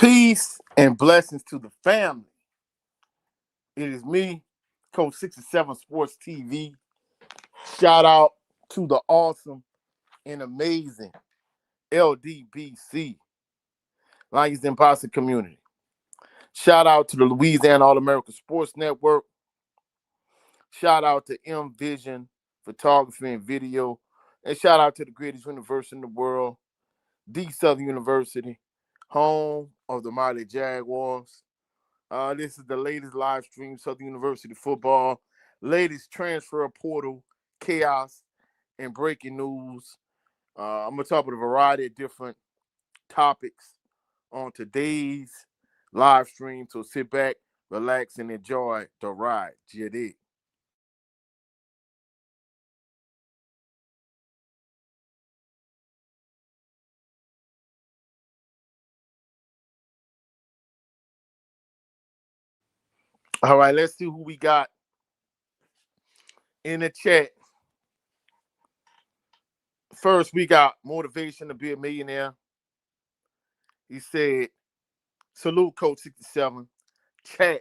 Peace and blessings to the family. It is me, Coach 67 Sports TV. Shout out to the awesome and amazing LDBC, Lions and Posse community. Shout out to the Louisiana All American Sports Network. Shout out to M Vision Photography and Video. And shout out to the greatest university in the world, the Southern University, home of the mighty Jaguars. This is the latest live stream, Southern University football, latest transfer portal, chaos, and breaking news. I'm going to talk about a variety of different topics on today's live stream. So sit back, relax, and enjoy the ride. JD. All right, let's see who we got in the chat. First, we got Motivation to Be a Millionaire. He said, salute Coach 67, chat,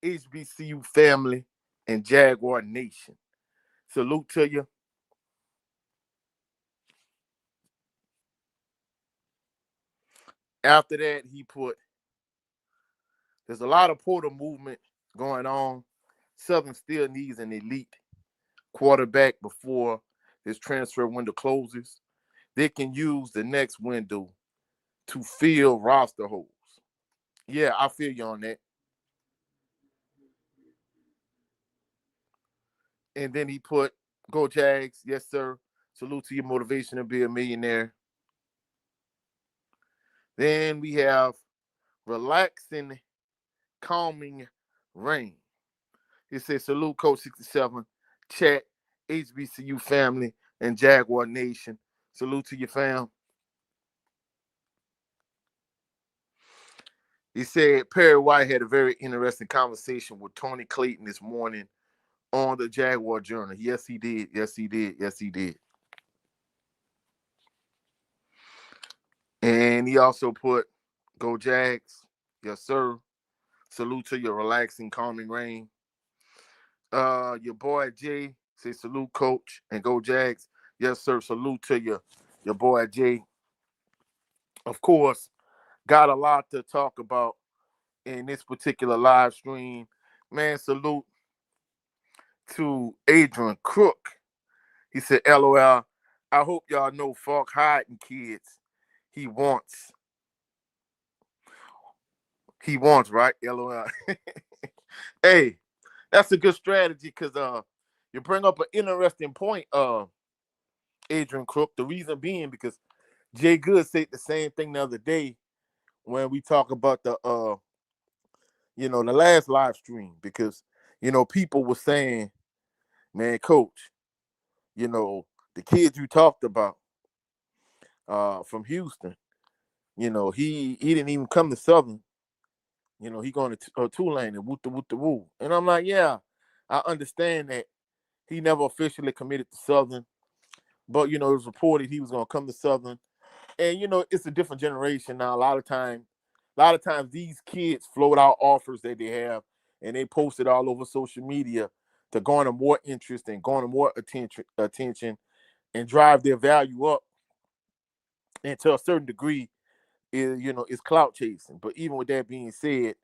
HBCU family, and Jaguar Nation. Salute to you. After that, he put, there's a lot of portal movement going on. Southern still needs an elite quarterback before this transfer window closes. They can use the next window to fill roster holes. Yeah, I feel you on that. And then he put, go Jags. Yes, sir. Salute to your motivation to be a millionaire. Then we have relaxing, calming rain. He says, salute Coach 67, chat, HBCU family, and Jaguar Nation. Salute to your fam. He said Perry White had a very interesting conversation with Tony Clayton this morning on the Jaguar Journal. Yes, he did. Yes, he did. Yes, he did. And he also put, go Jags. Yes, sir. Salute to your relaxing, calming rain. Your boy Jay say salute, coach, and go Jags. Yes, sir. Salute to your boy Jay. Of course, got a lot to talk about in this particular live stream. Man, salute to Adrian Crook. He said, LOL, I hope y'all know Faulk hiding kids. He wants. He wants, right? LOL. Hey, that's a good strategy because you bring up an interesting point, Adrian Crook. The reason being because Jay Good said the same thing the other day when we talk about the last live stream because, people were saying, man, coach, you know, the kids you talked about from Houston, he didn't even come to Southern. He going to Tulane and whoop the woo. And I'm like, yeah, I understand that he never officially committed to Southern, but it was reported he was going to come to Southern. And it's a different generation now. A lot of times these kids float out offers that they have, and they post it all over social media to garner more interest and garner more attention, and drive their value up. And to a certain degree, is clout chasing. But even with that being said,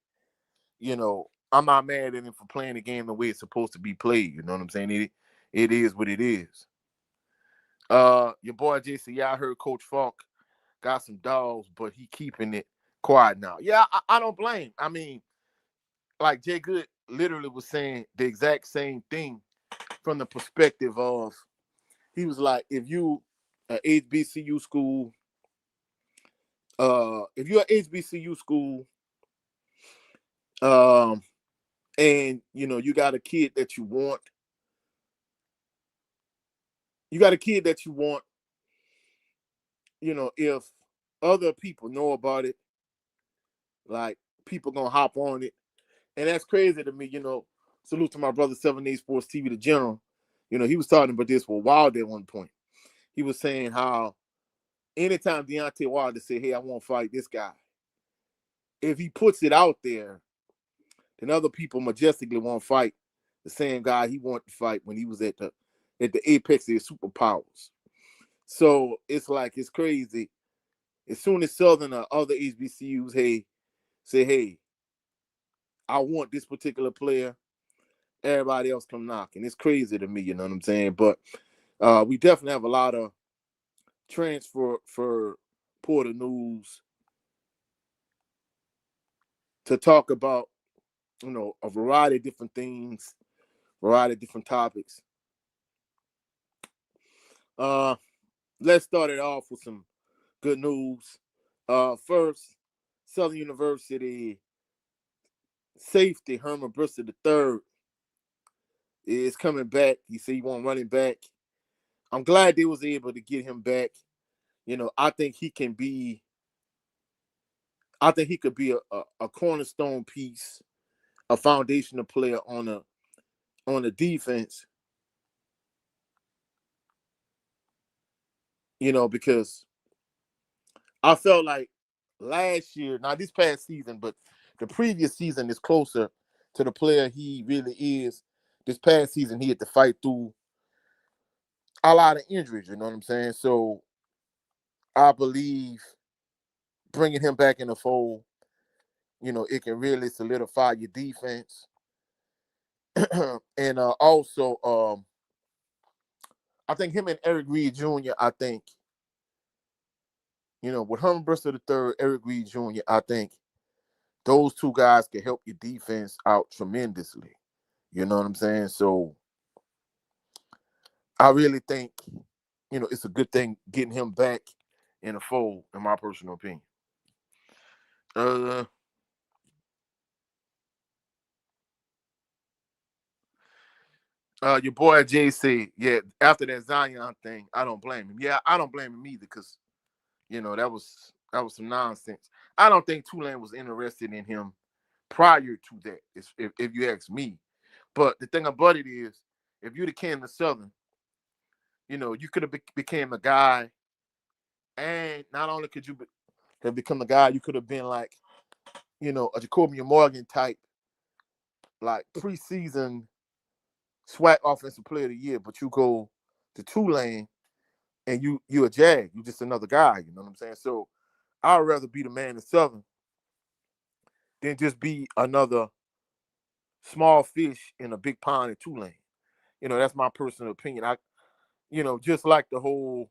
I'm not mad at him for playing the game the way it's supposed to be played. You know what I'm saying? It is what it is. Your boy Jason, yeah, I heard Coach Faulk got some dogs, but he keeping it quiet now. Yeah, I don't blame. I mean, like Jay Good literally was saying the exact same thing from the perspective of, he was like, if you a HBCU school, if you're a HBCU school, and you got a kid that you want, if other people know about it, like, people gonna hop on it. And that's crazy to me. Salute to my brother 7 Sports TV, the general. He was talking about this for a while at one point. He was saying how anytime Deontay Wilder said, hey, I want to fight this guy, if he puts it out there, then other people majestically won't fight the same guy he wanted to fight when he was at the apex of his superpowers. So it's like it's crazy. As soon as Southern or other HBCUs, say, hey, I want this particular player, everybody else come knocking. It's crazy to me, you know what I'm saying? But we definitely have a lot of transfer for portal news to talk about, a variety of different things, variety of different topics. Let's start it off with some good news. First, Southern University safety Herman Bristol III is coming back. He said he want running back. I'm glad they was able to get him back. I think he can be. I think he could be a cornerstone piece, a foundational player on a defense. Because I felt like last year, not this past season, but the previous season is closer to the player he really is. This past season, he had to fight through a lot of injuries. You know what I'm saying? So I believe bringing him back in the fold, it can really solidify your defense. And also, I think him and Eric Reed Jr., I think, with Herman Bristol III, Eric Reed Jr., I think those two guys can help your defense out tremendously. You know what I'm saying? So I really think, it's a good thing getting him back in the fold, in my personal opinion. Your boy Jay said, yeah, after that Zion thing, I don't blame him. Yeah, I don't blame him either because, that was some nonsense. I don't think Tulane was interested in him prior to that, if you ask me. But the thing about it is, if you'd have came to Southern, you could have became a guy, and not only could you have become a guy, you could have been like, a Jacoby Morgan type, like preseason SWAC offensive player of the year, but you go to Tulane and you a Jag, you just another guy, you know what I'm saying? So I'd rather be the man in Southern than just be another small fish in a big pond in Tulane. That's my personal opinion. Just like the whole,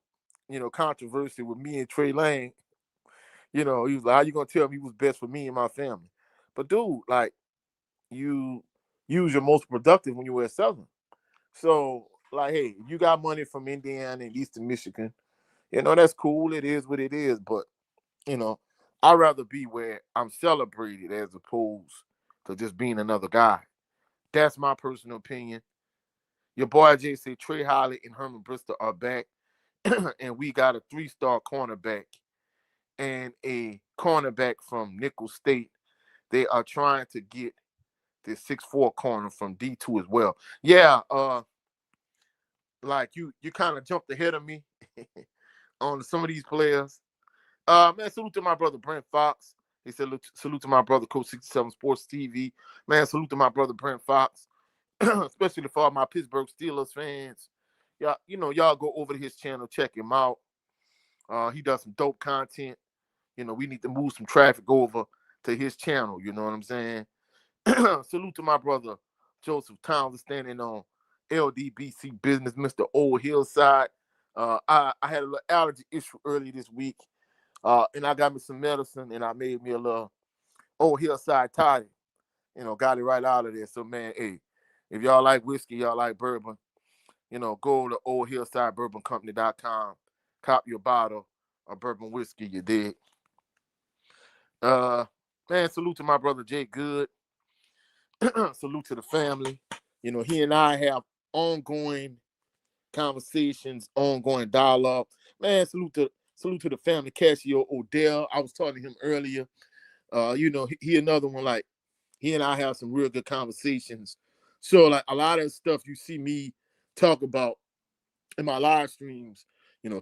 controversy with me and Trey Lane, he was like, how you gonna tell me he was best for me and my family? But dude, like, you use your most productive when you were at Southern. So, like, hey, if you got money from Indiana and Eastern Michigan, that's cool. It is what it is. But, I'd rather be where I'm celebrated as opposed to just being another guy. That's my personal opinion. Your boy Jay said Trey Holly and Herman Bristol are back, and we got a 3-star cornerback and a cornerback from Nicholls State. They are trying to get the 6'4" corner from D2 as well. Yeah, like you kind of jumped ahead of me on some of these players. Man, salute to my brother Brent Fox. He said, salute to my brother Coach 67 Sports TV. Man, salute to my brother Brent Fox, especially for all my Pittsburgh Steelers fans. Y'all go over to his channel, check him out. He does some dope content. We need to move some traffic over to his channel. You know what I'm saying? Salute to my brother Joseph Towns standing on LDBC business, Mr. Old Hillside. I had a little allergy issue early this week, and I got me some medicine, and I made me a little Old Hillside toddy. Got it right out of there. So, man, hey, if y'all like whiskey, y'all like bourbon, go to oldhillsidebourboncompany.com, cop your bottle of bourbon whiskey, you dig. Man, salute to my brother Jay Good. Salute to the family. He and I have ongoing conversations, ongoing dialogue. Man, salute to the family. Cassio Odell. I was talking to him earlier. He another one, like, he and I have some real good conversations. So, like, a lot of stuff you see me talk about in my live streams,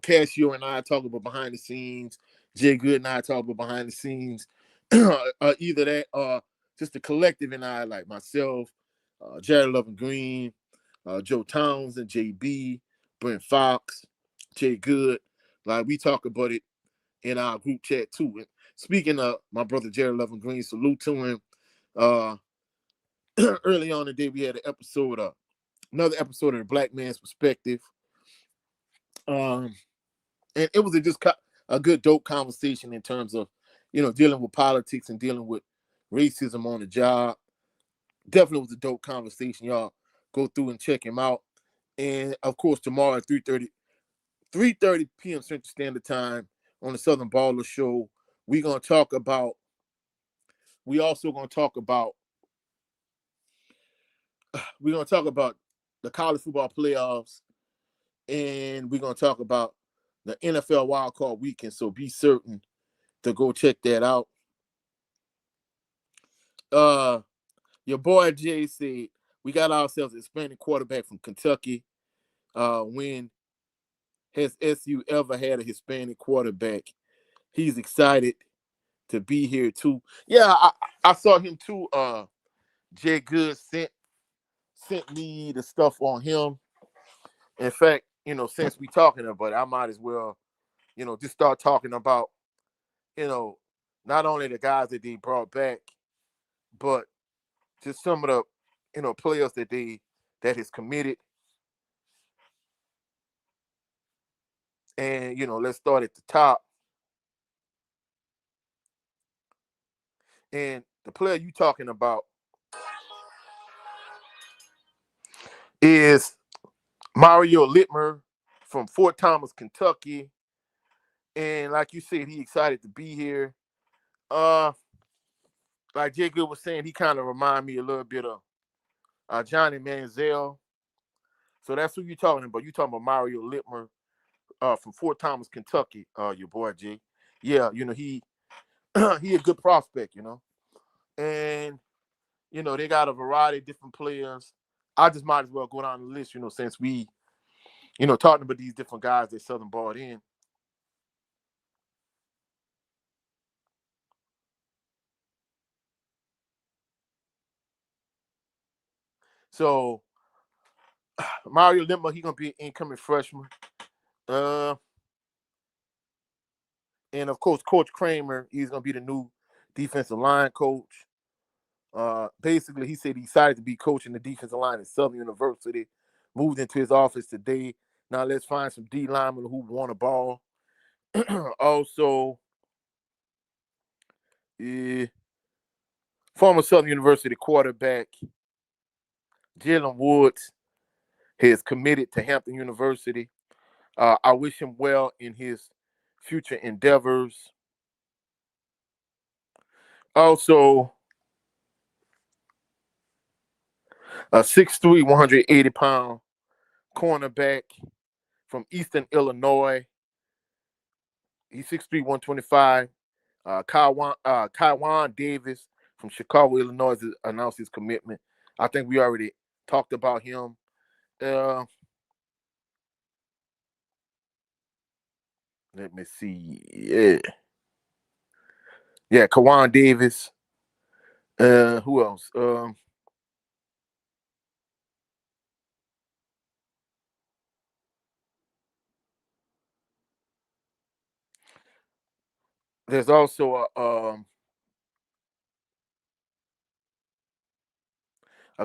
Cassio and I talk about behind the scenes. Jay Good and I talk about behind the scenes. either that or just the collective and I, like myself, Jared Loving Green, Joe Townsend, JB, Brent Fox, Jay Good. Like we talk about it in our group chat too. And speaking of my brother Jared Loving Green, salute to him. Uh, early on today, we had an episode, another episode of the Black Man's Perspective. Um, and it was just a good, dope conversation in terms of, dealing with politics and dealing with racism on the job. Definitely was a dope conversation. Y'all go through and check him out. And of course, tomorrow at 3:30 p.m. Central Standard Time on the Southern Baller Show, we also gonna talk about the college football playoffs, and we're gonna talk about the NFL Wild Card Weekend. So be certain to go check that out. Your boy Jay said we got ourselves a Hispanic quarterback from Kentucky. When has SU ever had a Hispanic quarterback? He's excited to be here too. Yeah, I saw him too. Jay Good sent me the stuff on him. In fact, since we talking about it, I might as well, just start talking about, not only the guys that they brought back, but just some of the, players that is committed. And, let's start at the top. And the player you talking about is Mario Littmer from Fort Thomas, Kentucky. And like you said, he excited to be here. Like Jay Good was saying, he kind of remind me a little bit of Johnny Manziel. So that's who you talking about. You talking about Mario Littmer from Fort Thomas, Kentucky. Your boy Jay. Yeah, he he a good prospect. And they got a variety of different players. I just might as well go down the list. Since we talking about these different guys that Southern brought in. So Mario Littmer, he gonna be an incoming freshman. Uh, and of course, Coach Kramer, he's gonna be the new defensive line coach. Basically, he said he decided to be coaching the defensive line at Southern University. Moved into his office today. Now let's find some D linemen who want a ball. Also, former Southern University quarterback Jalen Woods has committed to Hampton University. I wish him well in his future endeavors. Also, a 6'3", 180-pound cornerback from Eastern Illinois. He's 6'3", 125. Kaiwan Davis from Chicago, Illinois, has announced his commitment. I think we already talked about him. Let me see. Yeah, Kaiwan Davis. Who else? There's also a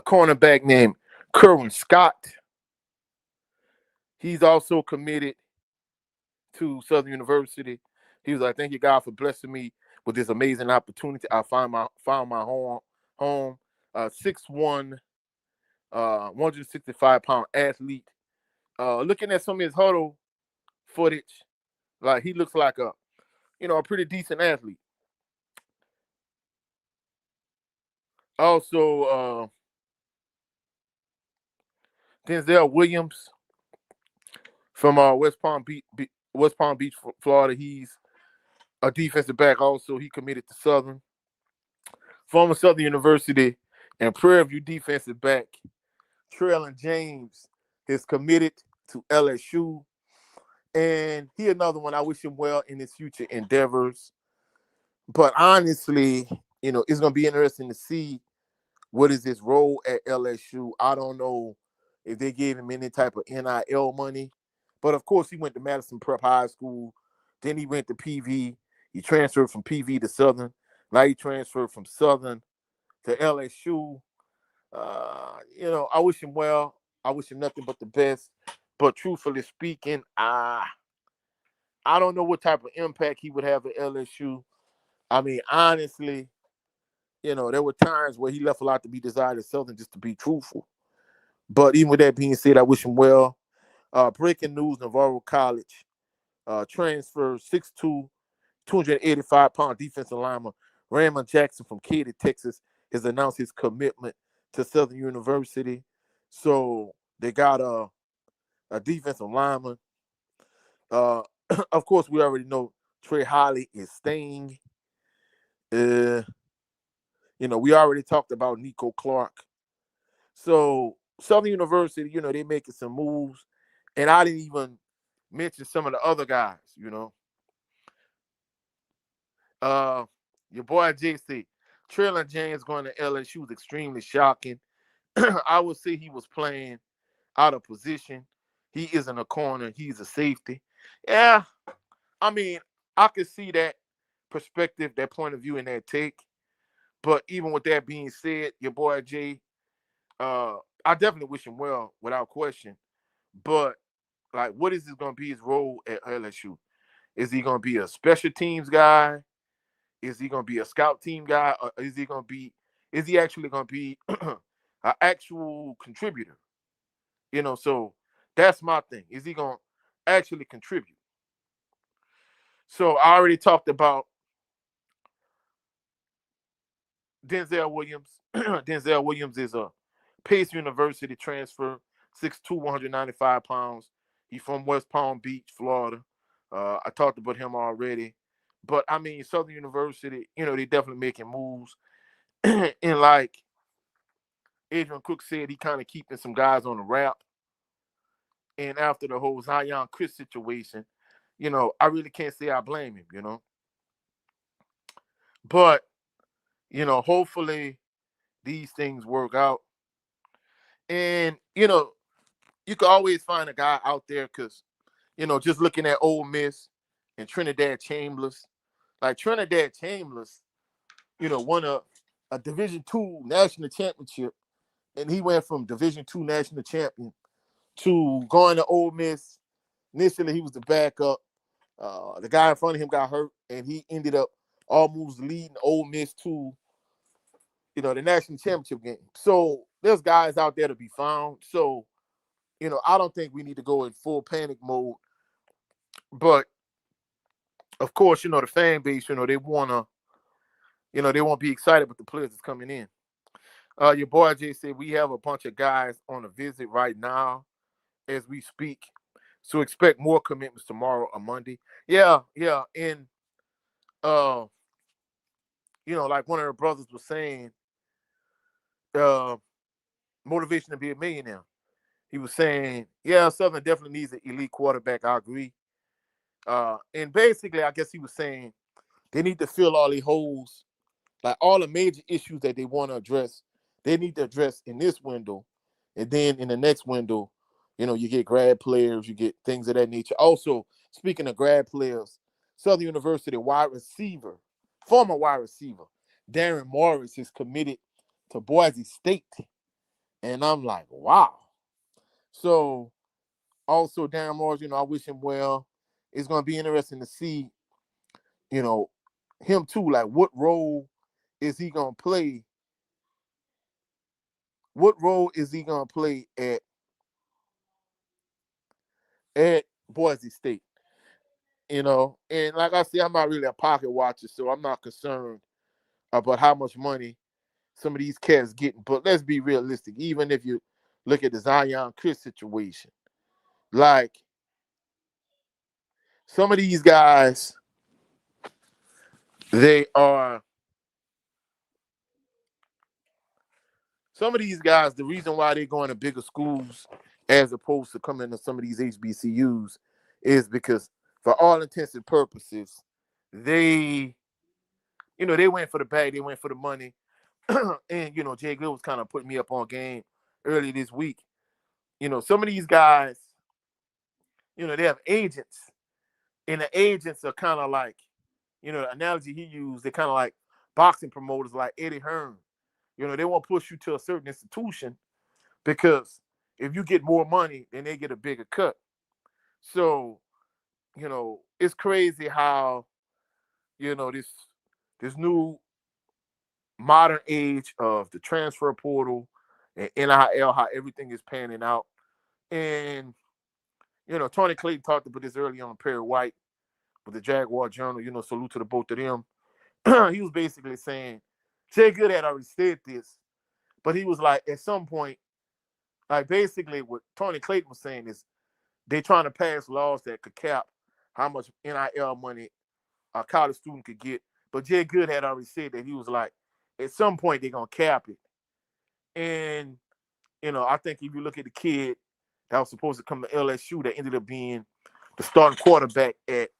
cornerback named Kerwin Scott. He's also committed to Southern University. He was like, "Thank you, God, for blessing me with this amazing opportunity. I found my home. 6'1", 165-pound athlete. Looking at some of his huddle footage, like he looks like a pretty decent athlete. Also, Denzel Williams from West Palm Beach, Florida. He's a defensive back. Also, he committed to Southern. Former Southern University and Prairie View defensive back Traylon James is committed to LSU. And he another one. I wish him well in his future endeavors. But honestly, it's gonna be interesting to see what is his role at LSU. I don't know if they gave him any type of NIL money, but of course he went to Madison Prep High School. Then he went to PV. He transferred from PV to Southern. Now he transferred from Southern to LSU. I wish him well. I wish him nothing but the best. But truthfully speaking, I don't know what type of impact he would have at LSU. I mean, honestly, there were times where he left a lot to be desired at Southern, just to be truthful. But even with that being said, I wish him well. Breaking news: Navarro College transfer 6'2", 285-pound defensive lineman Raymond Jackson from Katy, Texas, has announced his commitment to Southern University. So they got a defensive lineman. Uh, of course, we already know Trey Holly is staying. Uh, we already talked about Nico Clark. So Southern University, they making some moves, and I didn't even mention some of the other guys. Uh, your boy JC, Traylon James going to LSU was extremely shocking. I would say he was playing out of position. He isn't a corner. He's a safety. Yeah, I mean, I could see that perspective, that point of view, and that take. But even with that being said, your boy Jay, I definitely wish him well without question. But like, what is going to be his role at LSU? Is he going to be a special teams guy? Is he going to be a scout team guy? Or is he actually going to be an actual contributor? So that's my thing. Is he going to actually contribute? So I already talked about Denzel Williams. Denzel Williams is a Pace University transfer, 6'2", 195 pounds. He's from West Palm Beach, Florida. I talked about him already. But, I mean, Southern University, they definitely making moves. And like Adrian Cook said, he kind of keeping some guys on the wrap. And after the whole Zion Chris situation, I really can't say I blame him. But, hopefully these things work out. And, you can always find a guy out there because, just looking at Ole Miss and Trinidad Chambers, like Trinidad Chambers, won a Division II national championship, and he went from Division II national champion to going to Ole Miss. Initially, he was the backup. The guy in front of him got hurt, and he ended up almost leading Ole Miss to, the national championship game. So there's guys out there to be found. So, I don't think we need to go in full panic mode. But of course, the fan base, they wanna, they won't be excited with the players that's coming in. Your boy Jay said we have a bunch of guys on a visit right now as we speak. So expect more commitments tomorrow or Monday. Yeah, yeah. And like one of the brothers was saying, uh, motivation to be a millionaire. He was saying, yeah, Southern definitely needs an elite quarterback. I agree. And basically, I guess he was saying they need to fill all the holes, like all the major issues that they want to address. They need to address in this window, and then in the next window, you get grad players, you get things of that nature. Also, speaking of grad players, Southern University former wide receiver, Darren Morris is committed to Boise State, and I'm like, wow. So also Darren Morris, I wish him well. It's going to be interesting to see, you know, him too. Like, what role is he going to play? What role is he going to play at Boise State? And like I said, I'm not really a pocket watcher, so I'm not concerned about how much money some of these cats getting. But let's be realistic. Even if you look at the Zion Chris situation, like some of these guys, they are some of these guys. The reason why they're going to bigger schools as opposed to coming to some of these HBCUs is because, for all intents and purposes, they they went for the bag, they went for the money. And Jay Good was kind of putting me up on game early this week. Some of these guys, they have agents, and the agents are kind of like, the analogy he used, they're kind of like boxing promoters like Eddie Hearn. They won't push you to a certain institution because if you get more money, then they get a bigger cut. So, it's crazy how, this new modern age of the transfer portal and NIL, how everything is panning out. And, Tony Clayton talked about this early on Perry White with the Jaguar Journal, salute to the both of them. He was basically saying, Jay Good had already said this, but he was like, at some point, like basically what Tony Clayton was saying is they trying to pass laws that could cap how much NIL money a college student could get. But Jay Good had already said that he was like, at some point they're gonna cap it. And I think if you look at the kid that was supposed to come to LSU that ended up being the starting quarterback at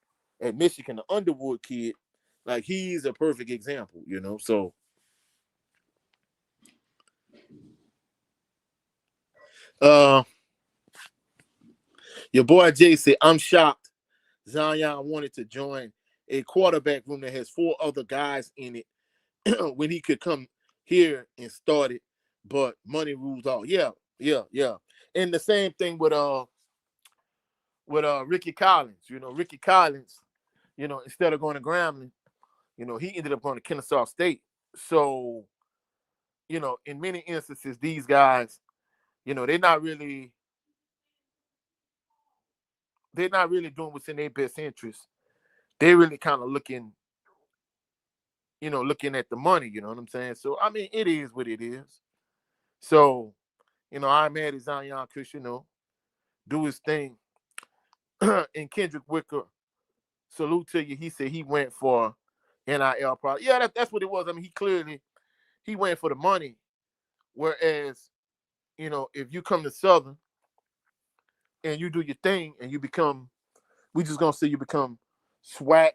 Michigan, the Underwood kid, like he's a perfect example, So your boy Jay said, I'm shocked Zion wanted to join a quarterback room that has 4 other guys in it when he could come here and start it, but money rules all. Yeah, yeah, yeah. And the same thing with Ricky Collins. Ricky Collins, instead of going to Grambling, he ended up going to Kennesaw State. So, in many instances, these guys, they're not really doing what's in their best interest. They're really kind of looking at the money, you know what I'm saying? So I mean, it is what it is. So, I'm mad at Zion because, do his thing. And Kendrick Wicker, salute to you. He said he went for NIL product. Yeah, that's what it was. I mean, he went for the money. Whereas, if you come to Southern and you do your thing and we just gonna say you become SWAC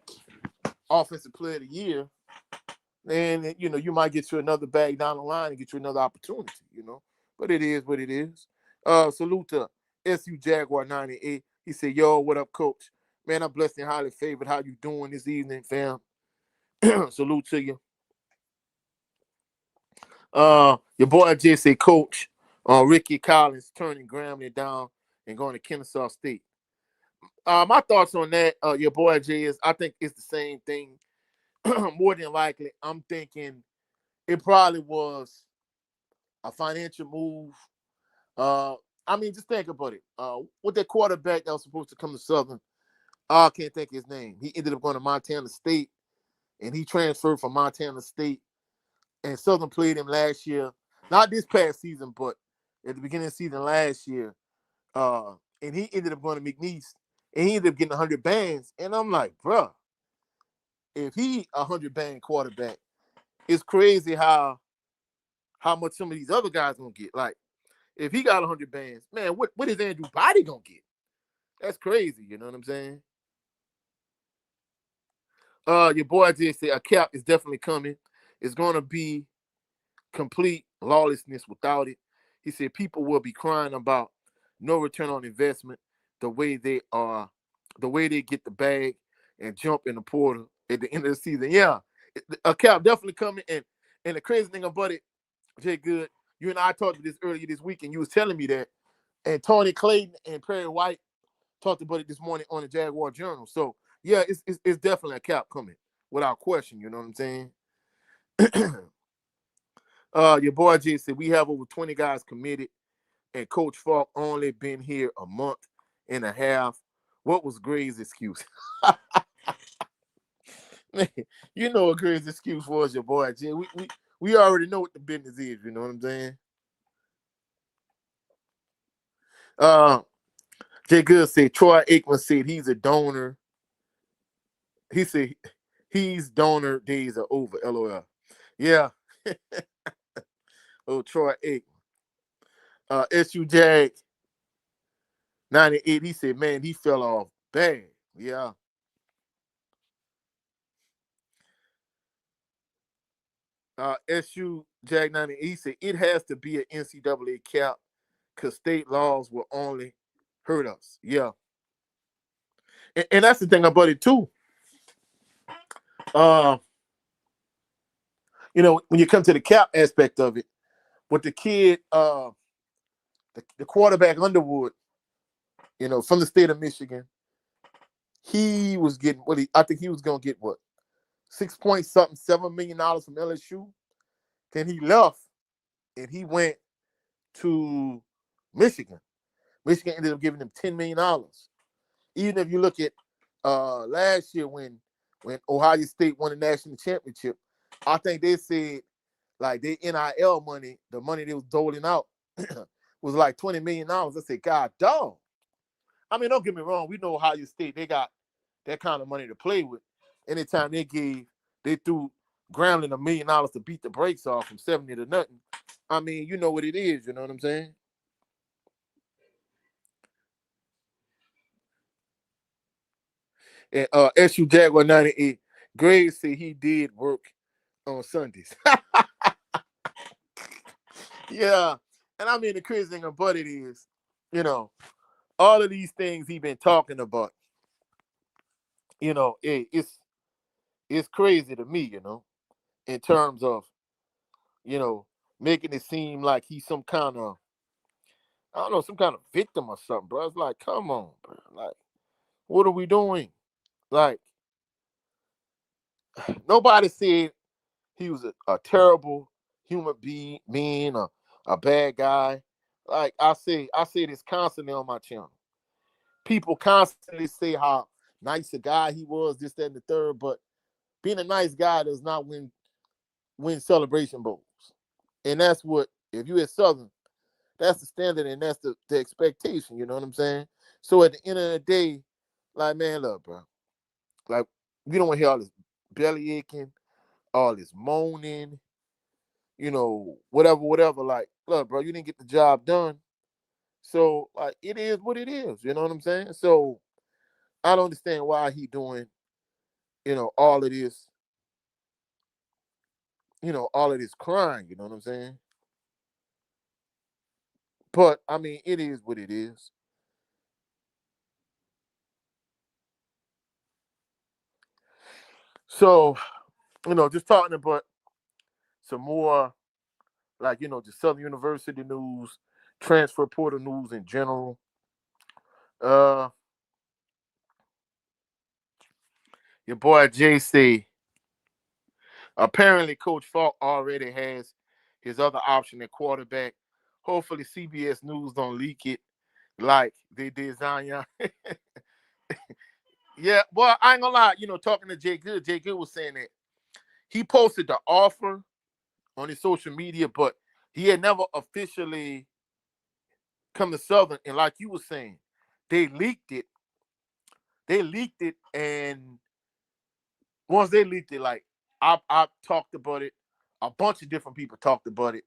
offensive player of the year, then you might get you another bag down the line and get you another opportunity. But it is what it is. Salute to SU Jaguar 98. He said, yo, what up, coach? Man, I'm blessed and highly favored. How you doing this evening, fam? Salute to you. Your boy just said, coach, Ricky Collins turning Grambling down and going to Kennesaw State. My thoughts on that, your boy Jay, is I think it's the same thing. More than likely, I'm thinking it probably was a financial move. I mean, just think about it. With that quarterback that was supposed to come to Southern, I can't think of his name. He ended up going to Montana State, and he transferred from Montana State. And Southern played him last year, not this past season, but at the beginning of the season last year. And he ended up going to McNeese, and he ended up getting 100 bands. And I'm like, bruh, if he a 100-band quarterback, it's crazy how much some of these other guys gonna get. Like, if he got 100 bands, man, what is Andrew Body gonna get? That's crazy. You know what I'm saying? Your boy did say a cap is definitely coming. It's gonna be complete lawlessness without it. He said people will be crying about no return on investment, the way they get the bag and jump in the portal at the end of the season. Yeah, a cap definitely coming. And the crazy thing about it, Jay Good, you and I talked about this earlier this week, and you was telling me that. And Tony Clayton and Perry White talked about it this morning on the Jaguar Journal. So yeah, it's definitely a cap coming without question. You know what I'm saying? Your boy Jay said we have over 20 guys committed, and Coach Faulk only been here a month and a half. What was Gray's excuse? Man, you know what Gray's excuse was, your boy Jay. We already know what the business is. You know what I'm saying? Jay Good said Troy Aikman said he's a donor. He said he's donor days are over. LOL. Yeah. Oh, Troy Aikman. SU Jag 98. He said, man, he fell off bad. Yeah. SU Jag 98 said it has to be an NCAA cap because state laws will only hurt us. Yeah, and that's the thing about it too. Uh, when you come to the cap aspect of it, with the kid, the quarterback Underwood, from the state of Michigan, he was getting I think he was gonna get what 6 point something $7 million from LSU. Then he left and he went to Michigan. Michigan ended up giving him $10 million. Even if you look at last year when Ohio State won the national championship, I think they said like their NIL money, the money they was doling out, was like $20 million. I said, God dog. I mean, don't get me wrong. We know Ohio State, they got that kind of money to play with. Anytime they threw Grambling $1 million to beat the brakes off from 70 to nothing. I mean, you know what it is. You know what I'm saying? And SU Jaguar 98, Greg said he did work on Sundays. Yeah. And I mean, the crazy thing about it is, all of these things he been talking about, it's crazy to me, in terms of, you know, making it seem like he's some kind of, I don't know, some kind of victim or something, bro. It's like, come on, bro. Like, what are we doing? Like, nobody said he was a terrible human being, a bad guy. Like I say this constantly on my channel. People constantly say how nice a guy he was, this, that, and the third, but being a nice guy does not win celebration bowls. And that's what, if you at Southern, that's the standard and that's the expectation, you know what I'm saying? So at the end of the day, like, man, look, bro. Like, we don't want to hear all this belly aching, all this moaning, whatever. Like, look, bro, you didn't get the job done. So, like, it is what it is, you know what I'm saying? So I don't understand why he doing, all of this, all of this crying, you know what I'm saying? But I mean, it is what it is. So, just talking about some more, like, just Southern University news, transfer portal news in general. Uh, your boy JC, apparently Coach Faulk already has his other option at quarterback. Hopefully CBS News don't leak it like they did Zion. Yeah, well, I ain't gonna lie, talking to Jay Good was saying that he posted the offer on his social media, but he had never officially come to Southern. And like you were saying, they leaked it. They leaked it, and once they leaked it, like I talked about it. A bunch of different people talked about it.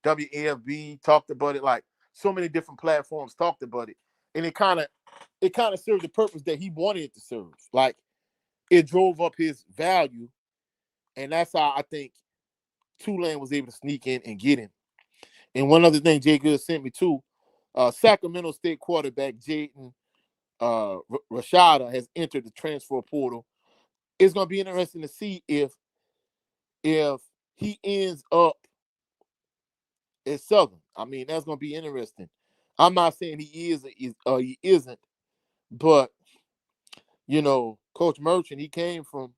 WAFB talked about it. Like, so many different platforms talked about it, and it kind of served the purpose that he wanted it to serve. Like, it drove up his value, and that's how I think Tulane was able to sneak in and get him. And one other thing Jay Good sent me too, Sacramento State quarterback Jaden Rashada has entered the transfer portal. It's going to be interesting to see if he ends up at Southern. I mean, that's going to be interesting. I'm not saying he is or he isn't, but Coach Merchant, he came from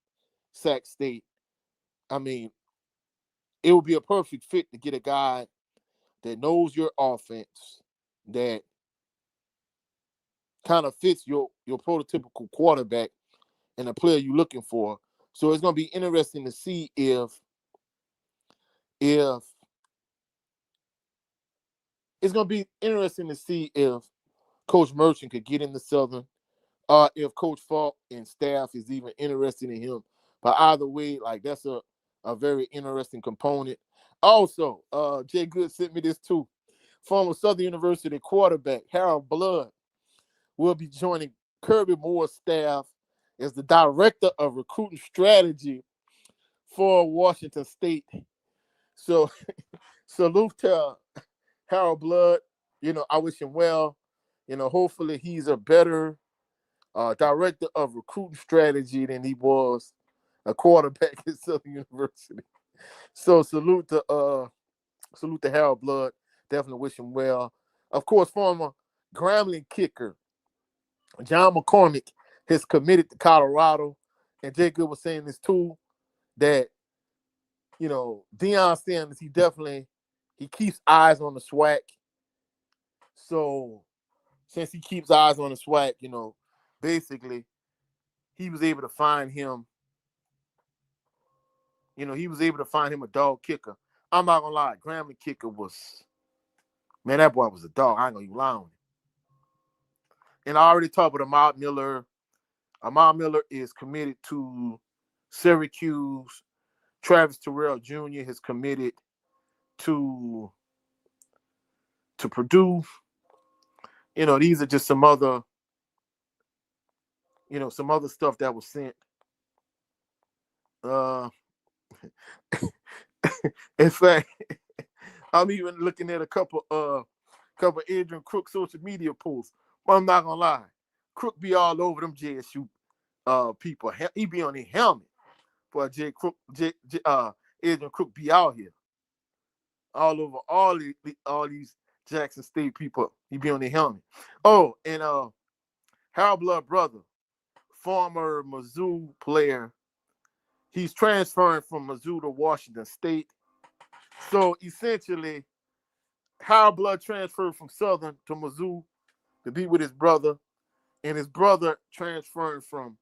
Sac State. I mean, it would be a perfect fit to get a guy that knows your offense, that kind of fits your prototypical quarterback and the player you're looking for. So it's going to be interesting to see if it's going to be interesting to see if Coach Merchant could get into Southern, if Coach Faulk and staff is even interested in him. But either way, like, that's a very interesting component. Also, Jay Good sent me this too. Former Southern University quarterback Harold Blood will be joining Kirby Moore's staff as the director of recruiting strategy for Washington State. So salute to Harold Blood. I wish him well. Hopefully he's a better director of recruiting strategy than he was a quarterback at Southern University. So salute to Harold Blood. Definitely wish him well. Of course, former Grambling kicker John McCormick has committed to Colorado, and Jay Good was saying this too, that Deion Sanders, he keeps eyes on the SWAC. So since he keeps eyes on the SWAC, basically he was able to find him. He was able to find him a dog kicker. I'm not gonna lie, Grambling kicker was, man, that boy was a dog. I ain't gonna even lie on him. And I already talked with Ahmad Miller. Ahmad Miller is committed to Syracuse. Travis Terrell Jr. has committed to Purdue. These are just some other stuff that was sent. In fact, I'm even looking at a couple Adrian Crook social media posts. But I'm not gonna lie, Crook be all over them JSU people. He be on their helmet. But Adrian Crook be out here all over all these Jackson State people. He be on their helmet. Oh, and Harold Blood brother, former Mizzou player. He's transferring from Mizzou to Washington State. So essentially, Harold Blood transferred from Southern to Mizzou to be with his brother, and his brother transferring from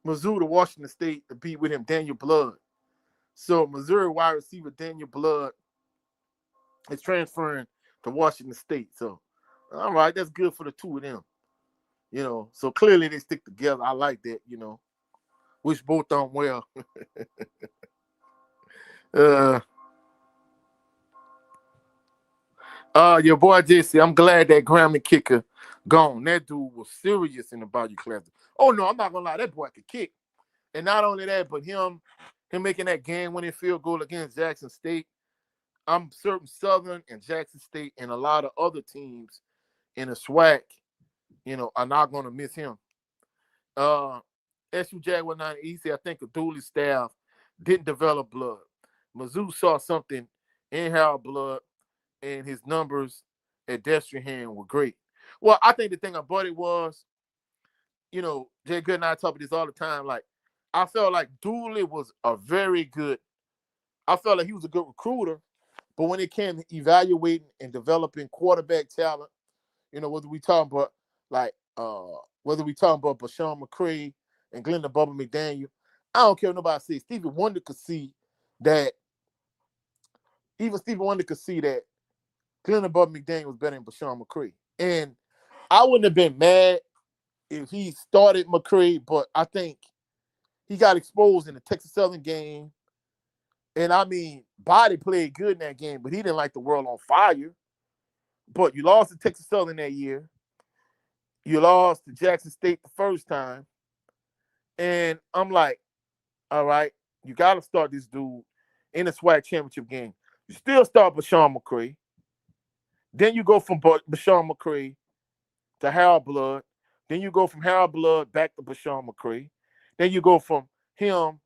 Mizzou to Washington State to be with him, Daniel Blood. So Missouri wide receiver Daniel Blood is transferring to Washington State. So, all right, that's good for the two of them. So clearly they stick together. I like that. Wish both of them well. Your boy JC, I'm glad that Grambling kicker gone. That dude was serious in the Bayou Classic. Oh no, I'm not gonna lie, that boy could kick. And not only that, but him making that game-winning field goal against Jackson State. I'm certain Southern and Jackson State and a lot of other teams in the SWAC, are not gonna miss him. SU Jaguar 9 Easy, I think the Dooley staff didn't develop Blood. Mizzou saw something in Harold Blood, and his numbers at Destrehan were great. Well, I think the thing about it was, Jay Good and I talk about this all the time. Like, I felt like Dooley was I felt like he was a good recruiter, but when it came to evaluating and developing quarterback talent, whether we talking about Bashawn McCray and Glenda Bubba McDaniel, I don't care what nobody says. Stevie Wonder could see that. Even Stevie Wonder could see that Glenda Bubba McDaniel was better than Bashawn McCray. And I wouldn't have been mad if he started McCray, but I think he got exposed in the Texas Southern game. And I mean, Body played good in that game, but he didn't light the world on fire. But you lost to Texas Southern that year. You lost to Jackson State the first time. And I'm like, all right, you got to start this dude in the SWAC championship game. You still start Bashawn McCray. Then you go from Bashawn McCray to Harold Blood. Then you go from Harold Blood back to Bashawn McCray. Then you go from him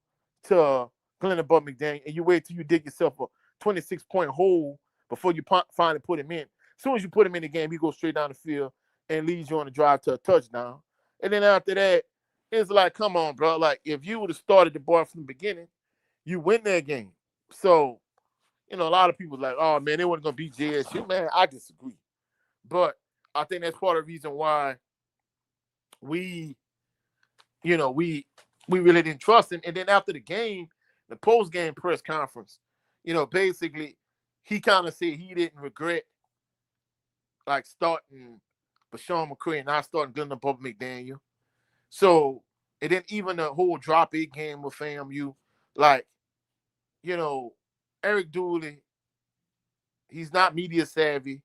to Glenn Bud McDaniel, and you wait till you dig yourself a 26-point hole before you finally put him in. As soon as you put him in the game, he goes straight down the field and leads you on the drive to a touchdown. And then after that, it's like, come on, bro. Like, if you would have started the boy from the beginning, you win that game. So, a lot of people like, oh, man, they weren't going to beat JSU. Man, I disagree. But I think that's part of the reason why we really didn't trust him. And then after the game, the post-game press conference, basically he kind of said he didn't regret like starting Bashawn McCray and not starting Glenn Bubba McDaniel. So, and then even the whole drop 8 game with FAMU, like, Eric Dooley, he's not media savvy,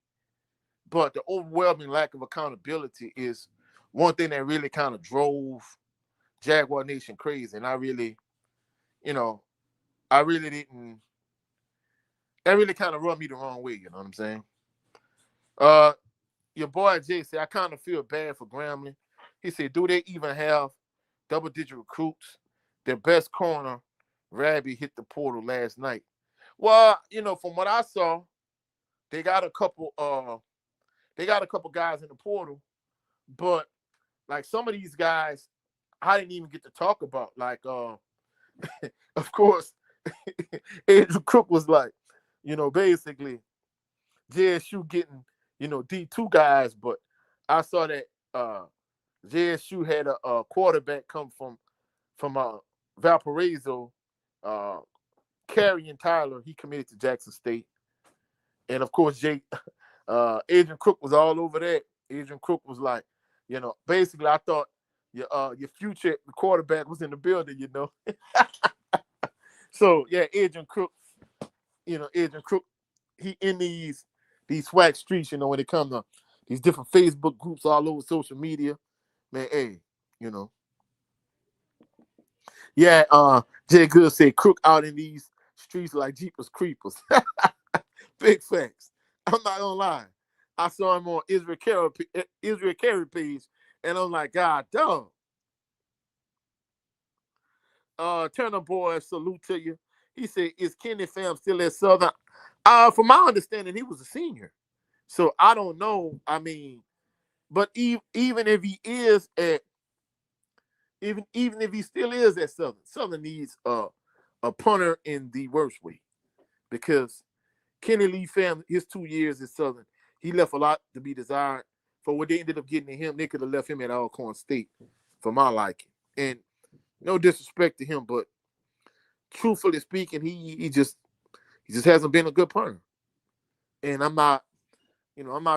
but the overwhelming lack of accountability is one thing that really kind of drove Jaguar Nation crazy. And I really, I really didn't. That really kind of rubbed me the wrong way. You know what I'm saying? Uh, your boy Jay said, I kind of feel bad for Grambling. He said, do they even have double-digit recruits? Their best corner, Rabby, hit the portal last night. Well, from what I saw, they got a couple. They got a couple guys in the portal, but like some of these guys, I didn't even get to talk about. Like, of course, Andrew Cook was like, basically JSU getting, D2 guys, but I saw that JSU had a quarterback come from Valparaiso, uh, Carrion Tyler. He committed to Jackson State, and of course, Adrian Cook was all over that. Adrian Cook was like, basically, I thought your future quarterback was in the building. So yeah, Adrian Cook, Adrian Cook, he in these swag streets, when it comes to these different Facebook groups all over social media, man, hey, you know. Yeah, Jay Good said Crook out in these streets like Jeepers Creepers. Big facts. I'm not gonna lie. I saw him on Israel Carey page, and I'm like, God damn. Turner boy, salute to you. He said, is Kenny Pham still at Southern? From my understanding, he was a senior. So I don't know. I mean, but even if he is at even if he still is at Southern, Southern needs a punter in the worst way. Because Kenny Lee Pham, his 2 years at Southern, he left a lot to be desired. For what they ended up getting to him, they could have left him at Alcorn State, for my liking. And no disrespect to him, but truthfully speaking, he just hasn't been a good punter. And I'm not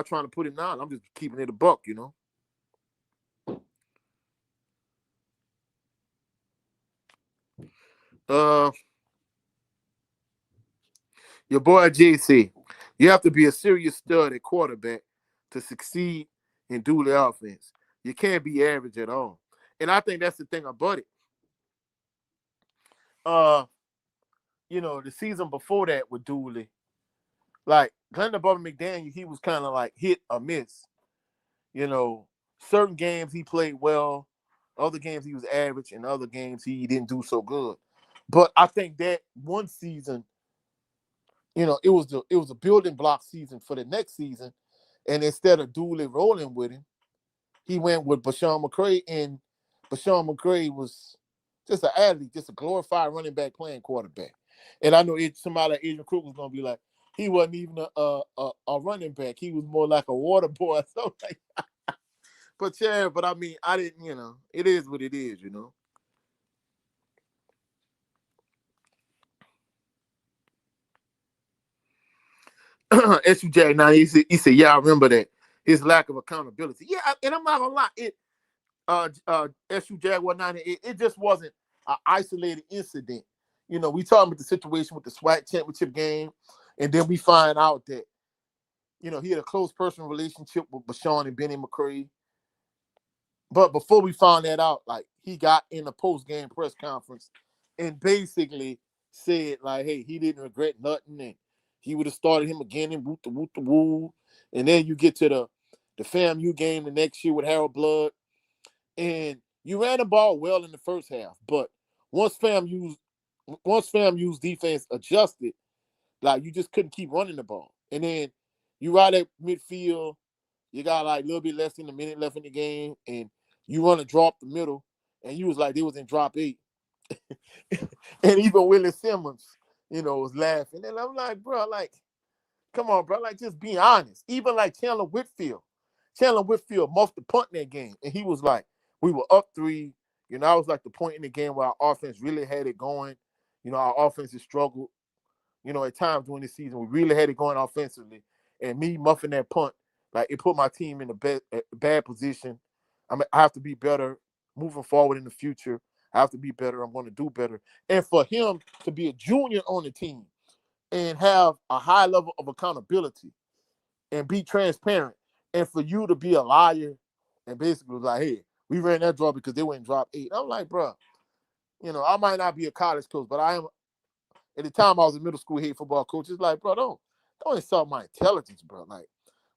trying to put him down. I'm just keeping it a buck. Uh, your boy JC, you have to be a serious stud at quarterback to succeed in Dooley offense. You can't be average at all. And I think that's the thing about it. Uh, the season before that with Dooley, like Glenda Bubba McDaniel, he was kind of like hit or miss. Certain games he played well, other games he was average, and other games he didn't do so good. But I think that one season, it was a building block season for the next season. And instead of Dooley rolling with him, he went with Bashawn McCray, and Bashawn McCray was just an athlete, just a glorified running back playing quarterback. And I know somebody like Adrian Crook was gonna be like, he wasn't even a running back. He was more like a water boy. So like, but yeah, but I mean, I didn't, it is what it is. SU Jack, now he said, yeah, I remember that. His lack of accountability. Yeah, and I'm not gonna lie, SU Jaguar 90, it just wasn't an isolated incident. We talking about the situation with the SWAC championship game, and then we find out that, he had a close personal relationship with Bashawn and Benny McCray. But before we found that out, like, he got in the post-game press conference and basically said, like, hey, he didn't regret nothing, and he would have started him again and woot the woo. And then you get to the FAMU game the next year with Harold Blood, and you ran the ball well in the first half, but once FAMU's defense adjusted, like, you just couldn't keep running the ball. And then you ride at midfield, you got like a little bit less than a minute left in the game, and you run a drop the middle, and you was like they was in drop 8. And even Willie Simmons, was laughing. And I'm like, bro, like, come on, bro, like, just be honest. Even like Chandler Whitfield muffed the punt in that game, and he was like, we were up 3. I was like the point in the game where our offense really had it going. Our offense has struggled, at times during the season. We really had it going offensively. And me muffing that punt, like, it put my team in a bad position. I have to be better moving forward in the future. I have to be better. I'm going to do better. And for him to be a junior on the team and have a high level of accountability and be transparent, and for you to be a liar and basically was like, hey, we ran that draw because they went and dropped 8. I'm like, bro, I might not be a college coach, but I am At the time, I was a middle school head football coach. It's like, bro, don't insult my intelligence, bro. Like,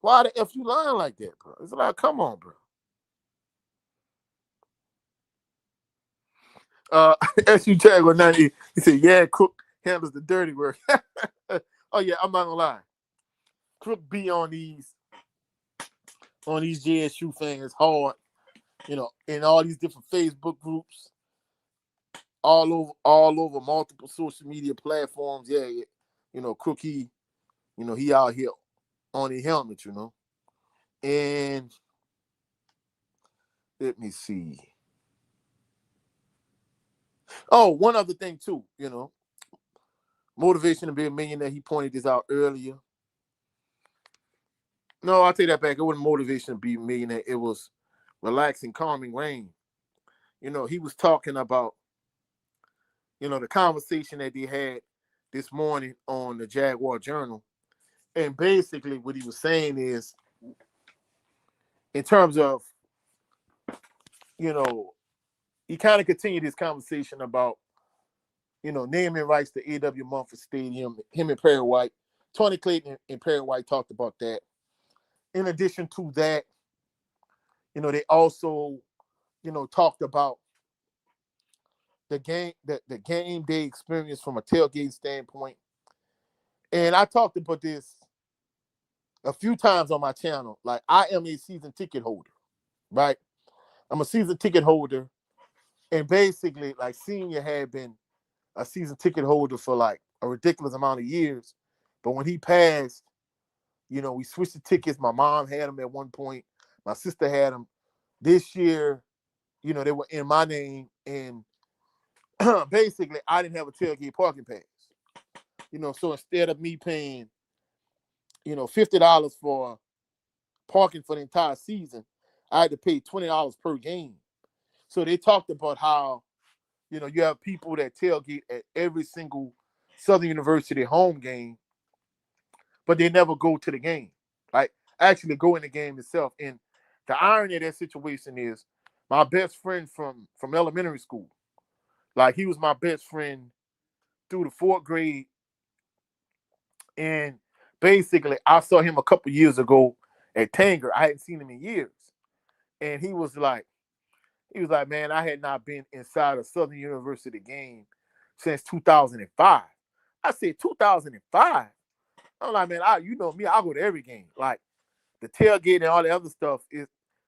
why the F you lying like that, bro? It's like, come on, bro. SU Jaguar 90, he said, yeah, Crook handles the dirty work. Oh, yeah, I'm not gonna lie. Crook be on these JSU things hard, in all these different Facebook groups, all over multiple social media platforms. Yeah, Crook, he out here on the helmet. And let me see. Oh, one other thing too, motivation to be a millionaire. He pointed this out earlier. No, I'll take that back. It wasn't motivation to be a millionaire. It was relaxing, calming rain. He was talking about, the conversation that they had this morning on the Jaguar Journal. And basically what he was saying is, in terms of, he kind of continued this conversation about, naming rights to A.W. Mumford Stadium. Him and Perry White, Tony Clayton and Perry White talked about that. In addition to that, they also, talked about the game day experience from a tailgate standpoint. And I talked about this a few times on my channel. Like, I am a season ticket holder, right? I'm a season ticket holder. And basically, like, Senior had been a season ticket holder for like a ridiculous amount of years. But when he passed, we switched the tickets. My mom had them at one point. My sister had them. This year, they were in my name. And basically, I didn't have a tailgate parking pass. So instead of me paying, $50 for parking for the entire season, I had to pay $20 per game. So they talked about how, you have people that tailgate at every single Southern University home game, but they never go to the game. Like, actually go in the game itself. And the irony of that situation is, my best friend from elementary school, like, he was my best friend through the 4th grade. And basically, I saw him a couple years ago at Tanger. I hadn't seen him in years. And he was like, man, I had not been inside a Southern University game since 2005. I said, 2005? I'm like, man, you know me, I'll go to every game. Like, the tailgate and all the other stuff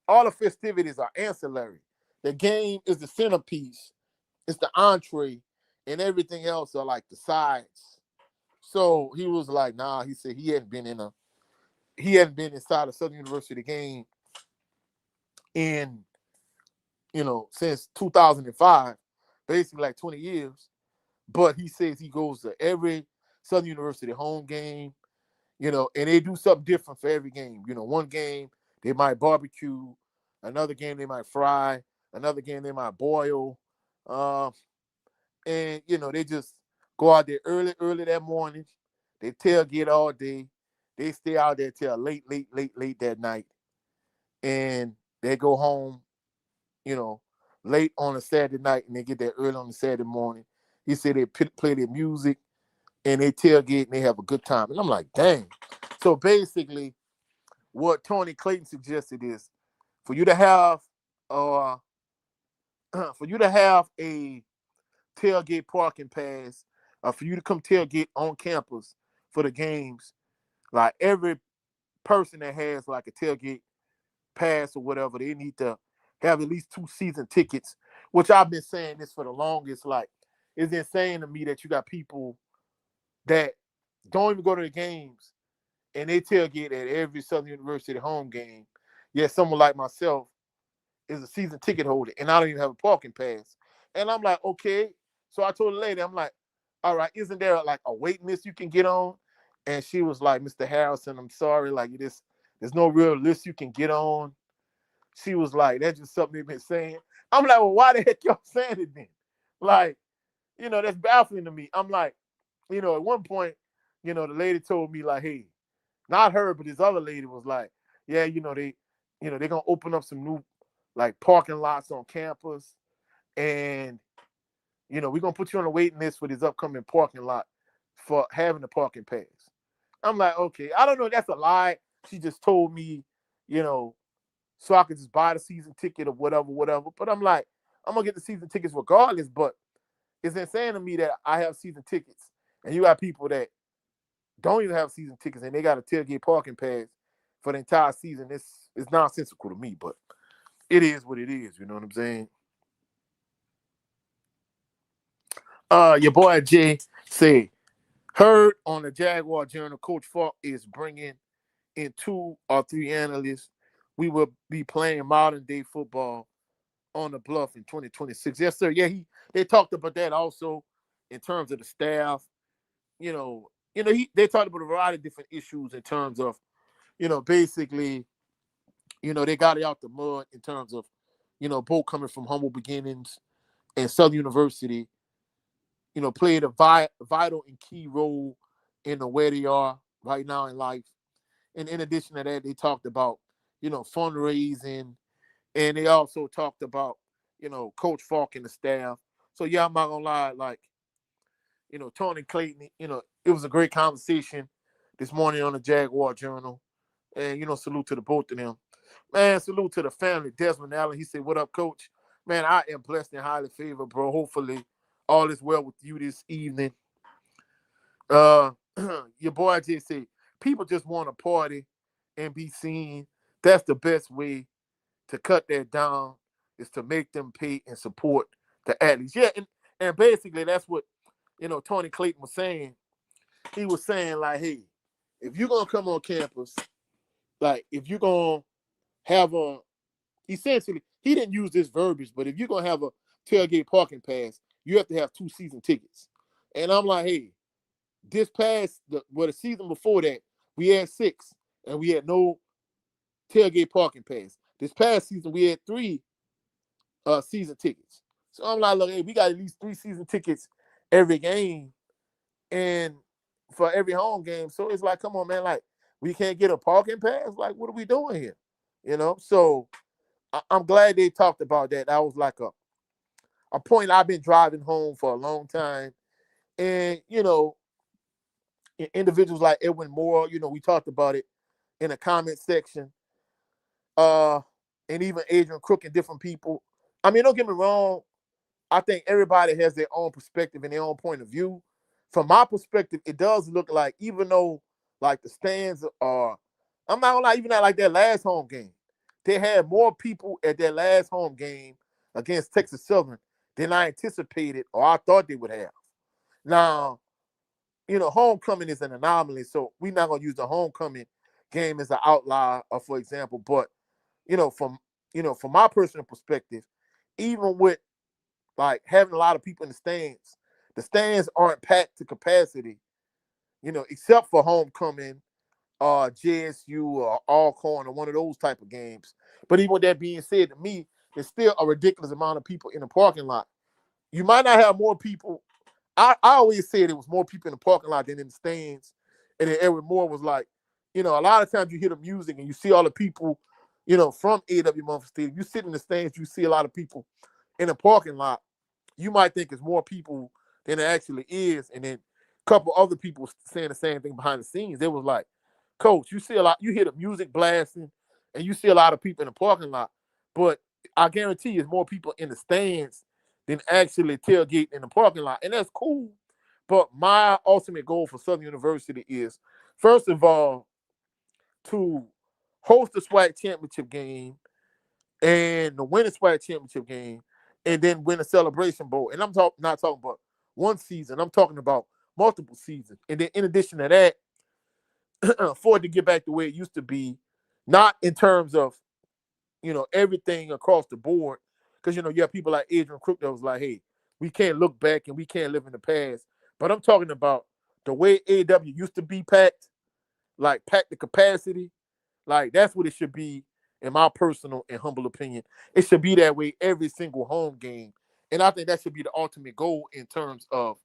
all the festivities are ancillary. The game is the centerpiece. It's the entree, and everything else are like the sides. So he was like, nah, he said he hadn't been inside a Southern University game in, since 2005, basically like 20 years. But he says he goes to every Southern University home game, and they do something different for every game. One game they might barbecue, another game they might fry, another game they might boil. And they just go out there early that morning. They tailgate all day. They stay out there till late that night. And they go home, late on a Saturday night, and they get there early on a Saturday morning. He said they play their music and they tailgate and they have a good time. And I'm like, dang. So basically, what Tony Clayton suggested is for you to have a tailgate parking pass, for you to come tailgate on campus for the games, like every person that has like a tailgate pass or whatever, they need to have at least 2 season tickets, which I've been saying this for the longest. Like, it's insane to me that you got people that don't even go to the games and they tailgate at every Southern University home game. Yet someone like myself is a season ticket holder and I don't even have a parking pass. And I'm like, okay. So I told the lady, I'm like, all right, isn't there like a waiting list you can get on? And she was like, Mr. Harrison, I'm sorry, like there's no real list you can get on. She was like, that's just something they've been saying. I'm like, well, why the heck y'all saying it then? Like, that's baffling to me. I'm like, at one point, the lady told me like, hey, not her, but this other lady was like, yeah, they're gonna open up some new like parking lots on campus, and we're gonna put you on a waiting list for this upcoming parking lot for having the parking pass. I'm like, okay, I don't know. That's a lie. She just told me, you know, so I could just buy the season ticket or whatever, whatever. But I'm like, I'm gonna get the season tickets regardless. But it's insane to me that I have season tickets and you got people that don't even have season tickets and they got a tailgate parking pass for the entire season. It's nonsensical to me, but it is what it is. You know what I'm saying? Your boy Jay said, heard on the Jaguar Journal, Coach Faulk is bringing in 2 or 3 analysts. We will be playing modern day football on the bluff in 2026. Yes, sir. Yeah, they talked about that also in terms of the staff. They talked about a variety of different issues in terms of, basically, they got it out the mud in terms of, both coming from humble beginnings and Southern University, played a vital and key role in where they are right now in life. And in addition to that, they talked about, fundraising, and they also talked about, Coach Faulk and the staff. So yeah, I'm not gonna lie, like, Tony Clayton, it was a great conversation this morning on the Jaguar Journal. And, salute to the both of them. Man, salute to the family. Desmond Allen, he said, what up, Coach? Man, I am blessed and highly favored, bro. Hopefully all is well with you this evening. Your boy just said, people just want to party and be seen. That's the best way to cut that down, is to make them pay and support the athletes. Yeah, and basically that's what, Tony Clayton was saying. He was saying, like, hey, if you're going to come on campus, like, if you're going to have essentially, he didn't use this verbiage, but if you're going to have a tailgate parking pass, you have to have 2 season tickets. And I'm like, hey, the season before that, we had 6, and we had no tailgate parking pass. This past season, we had 3 season tickets. So I'm like, look, hey, we got at least 3 season tickets every game, and for every home game. So it's like, come on, man, like, we can't get a parking pass? Like, what are we doing here? So I'm glad they talked about that. That was like a point I've been driving home for a long time. And, individuals like Edwin Moore, we talked about it in the comment section. And even Adrian Crook and different people. I mean, don't get me wrong. I think everybody has their own perspective and their own point of view. From my perspective, it does look like, even though, like, the stands are, I'm not gonna lie, even at like their last home game, they had more people at their last home game against Texas Southern than I anticipated or I thought they would have. Now, homecoming is an anomaly, so we're not gonna use the homecoming game as an outlier, or for example. But from my personal perspective, even with, like, having a lot of people in the stands aren't packed to capacity, except for homecoming, JSU or Alcorn or one of those type of games. But even with that being said, to me, there's still a ridiculous amount of people in the parking lot. You might not have more people. I always said it was more people in the parking lot than in the stands. And then Edward Moore was like, a lot of times you hear the music and you see all the people, from A.W. Mumford Stadium. You sit in the stands, you see a lot of people in the parking lot. You might think it's more people than it actually is. And then a couple other people saying the same thing behind the scenes. It was like, Coach, you see a lot, you hear the music blasting, and you see a lot of people in the parking lot. But I guarantee you, there's more people in the stands than actually tailgate in the parking lot. And that's cool. But my ultimate goal for Southern University is, first of all, to host the SWAC championship game and the win the SWAC championship game, and then win a Celebration Bowl. And I'm not talking about one season. I'm talking about multiple seasons. And then in addition to that, for it to get back the way it used to be, not in terms of, everything across the board. Because, you have people like Adrian Crook that was like, hey, we can't look back and we can't live in the past. But I'm talking about the way AW used to be packed, like packed the capacity. Like, that's what it should be, in my personal and humble opinion. It should be that way every single home game. And I think that should be the ultimate goal in terms of,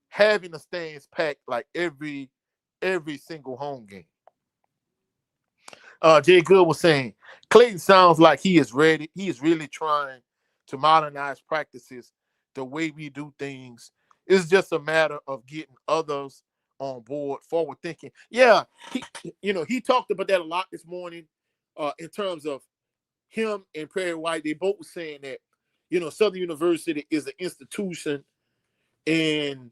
having the stands packed like every single home game. Jay Good was saying, Clayton sounds like he is ready. He is really trying to modernize practices, the way we do things, It's just a matter of getting others on board, forward thinking. Yeah, he talked about that a lot this morning, in terms of him and Perry White. They both were saying that, Southern University is an institution, and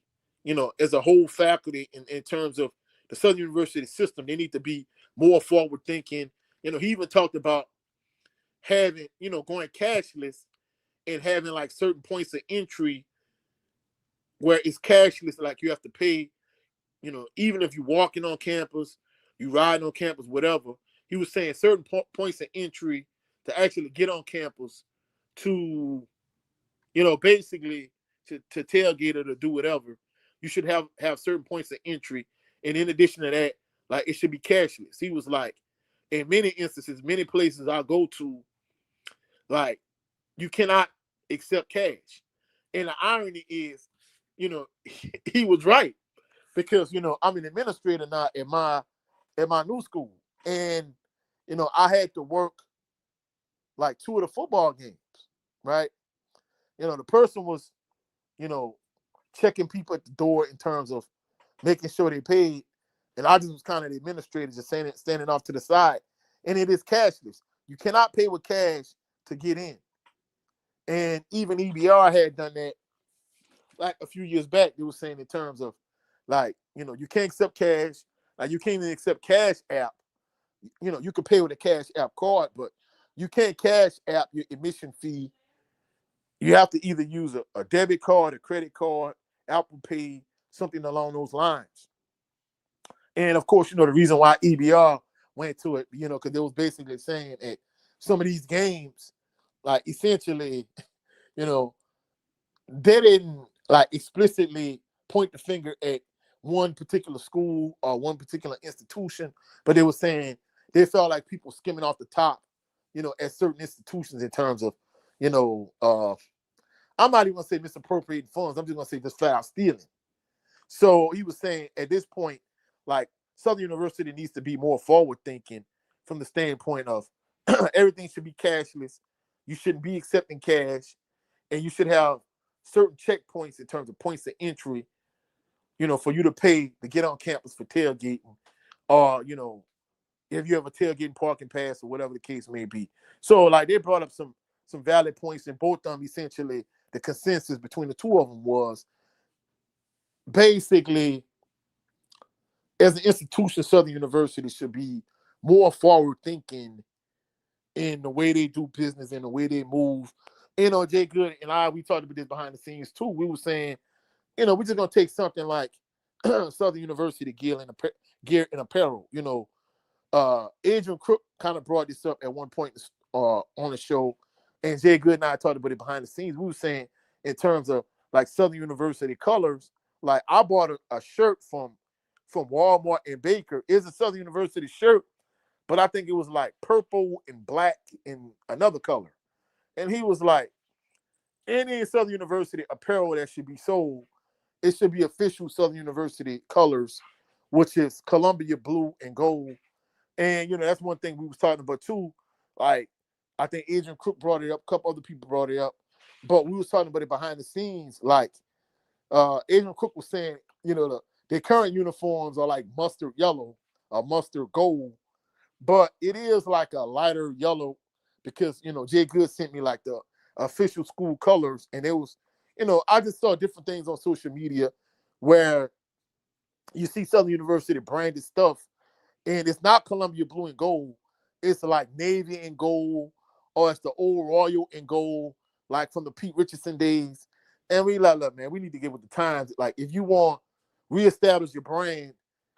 as a whole faculty, in terms of the Southern University system, they need to be more forward thinking. He even talked about having, going cashless and having like certain points of entry where it's cashless, like you have to pay, even if you're walking on campus, you riding on campus, whatever. He was saying certain points of entry to actually get on campus to, basically to tailgate or to do whatever. You should have certain points of entry. And in addition to that, like, it should be cashless. He was like, in many instances, many places I go to, like, you cannot accept cash. And the irony is, he was right, because I'm an administrator now at my new school, and I had to work like two of the football games, right? The person was, you know checking people at the door in terms of making sure they paid, and I just was kind of the administrator, just standing off to the side. And it is cashless. You cannot pay with cash to get in, and even EBR had done that like a few years back. They were saying in terms of, like, you can't accept cash. Like, you can't even accept Cash App. You can pay with a Cash App card, but you can't Cash App your admission fee. You have to either use a debit card, a credit card, Apple Pay, something along those lines. And of course, the reason why EBR went to it, because they was basically saying that some of these games, like, essentially, you know, they didn't like explicitly point the finger at one particular school or one particular institution, but they were saying they felt like people skimming off the top, at certain institutions in terms of, I'm not even gonna say misappropriating funds. I'm just gonna say just flat out stealing. So he was saying at this point, like, Southern University needs to be more forward thinking from the standpoint of everything should be cashless. You shouldn't be accepting cash, and you should have certain checkpoints in terms of points of entry, for you to pay to get on campus for tailgating, or, if you have a tailgating parking pass or whatever the case may be. So, like, they brought up some valid points, and both of them, essentially, the consensus between the two of them was basically, as an institution, Southern University should be more forward thinking in the way they do business and the way they move. Jay Good and we talked about this behind the scenes too. We were saying, we're just gonna take something like Southern University gear and apparel. Adrian Crook kind of brought this up at one point on the show, and Jay Good and I talked about it behind the scenes. We were saying in terms of like Southern University colors, like, I bought a shirt from Walmart in Baker. It's a Southern University shirt, but I think it was like purple and black and another color. And he was like, any Southern University apparel that should be sold, it should be official Southern University colors, which is Columbia blue and gold. And, that's one thing we was talking about too. Like, I think Adrian Cook brought it up, a couple other people brought it up, but we was talking about it behind the scenes. Like, Adrian Cook was saying, the current uniforms are like mustard yellow or mustard gold, but it is like a lighter yellow, because, Jay Good sent me like the official school colors, and it was, I just saw different things on social media where you see Southern University branded stuff, and it's not Columbia blue and gold. It's like navy and gold, or it's the old royal and gold, like from the Pete Richardson days. And we like, look, man, we need to get with the times. Like, if you want reestablish your brand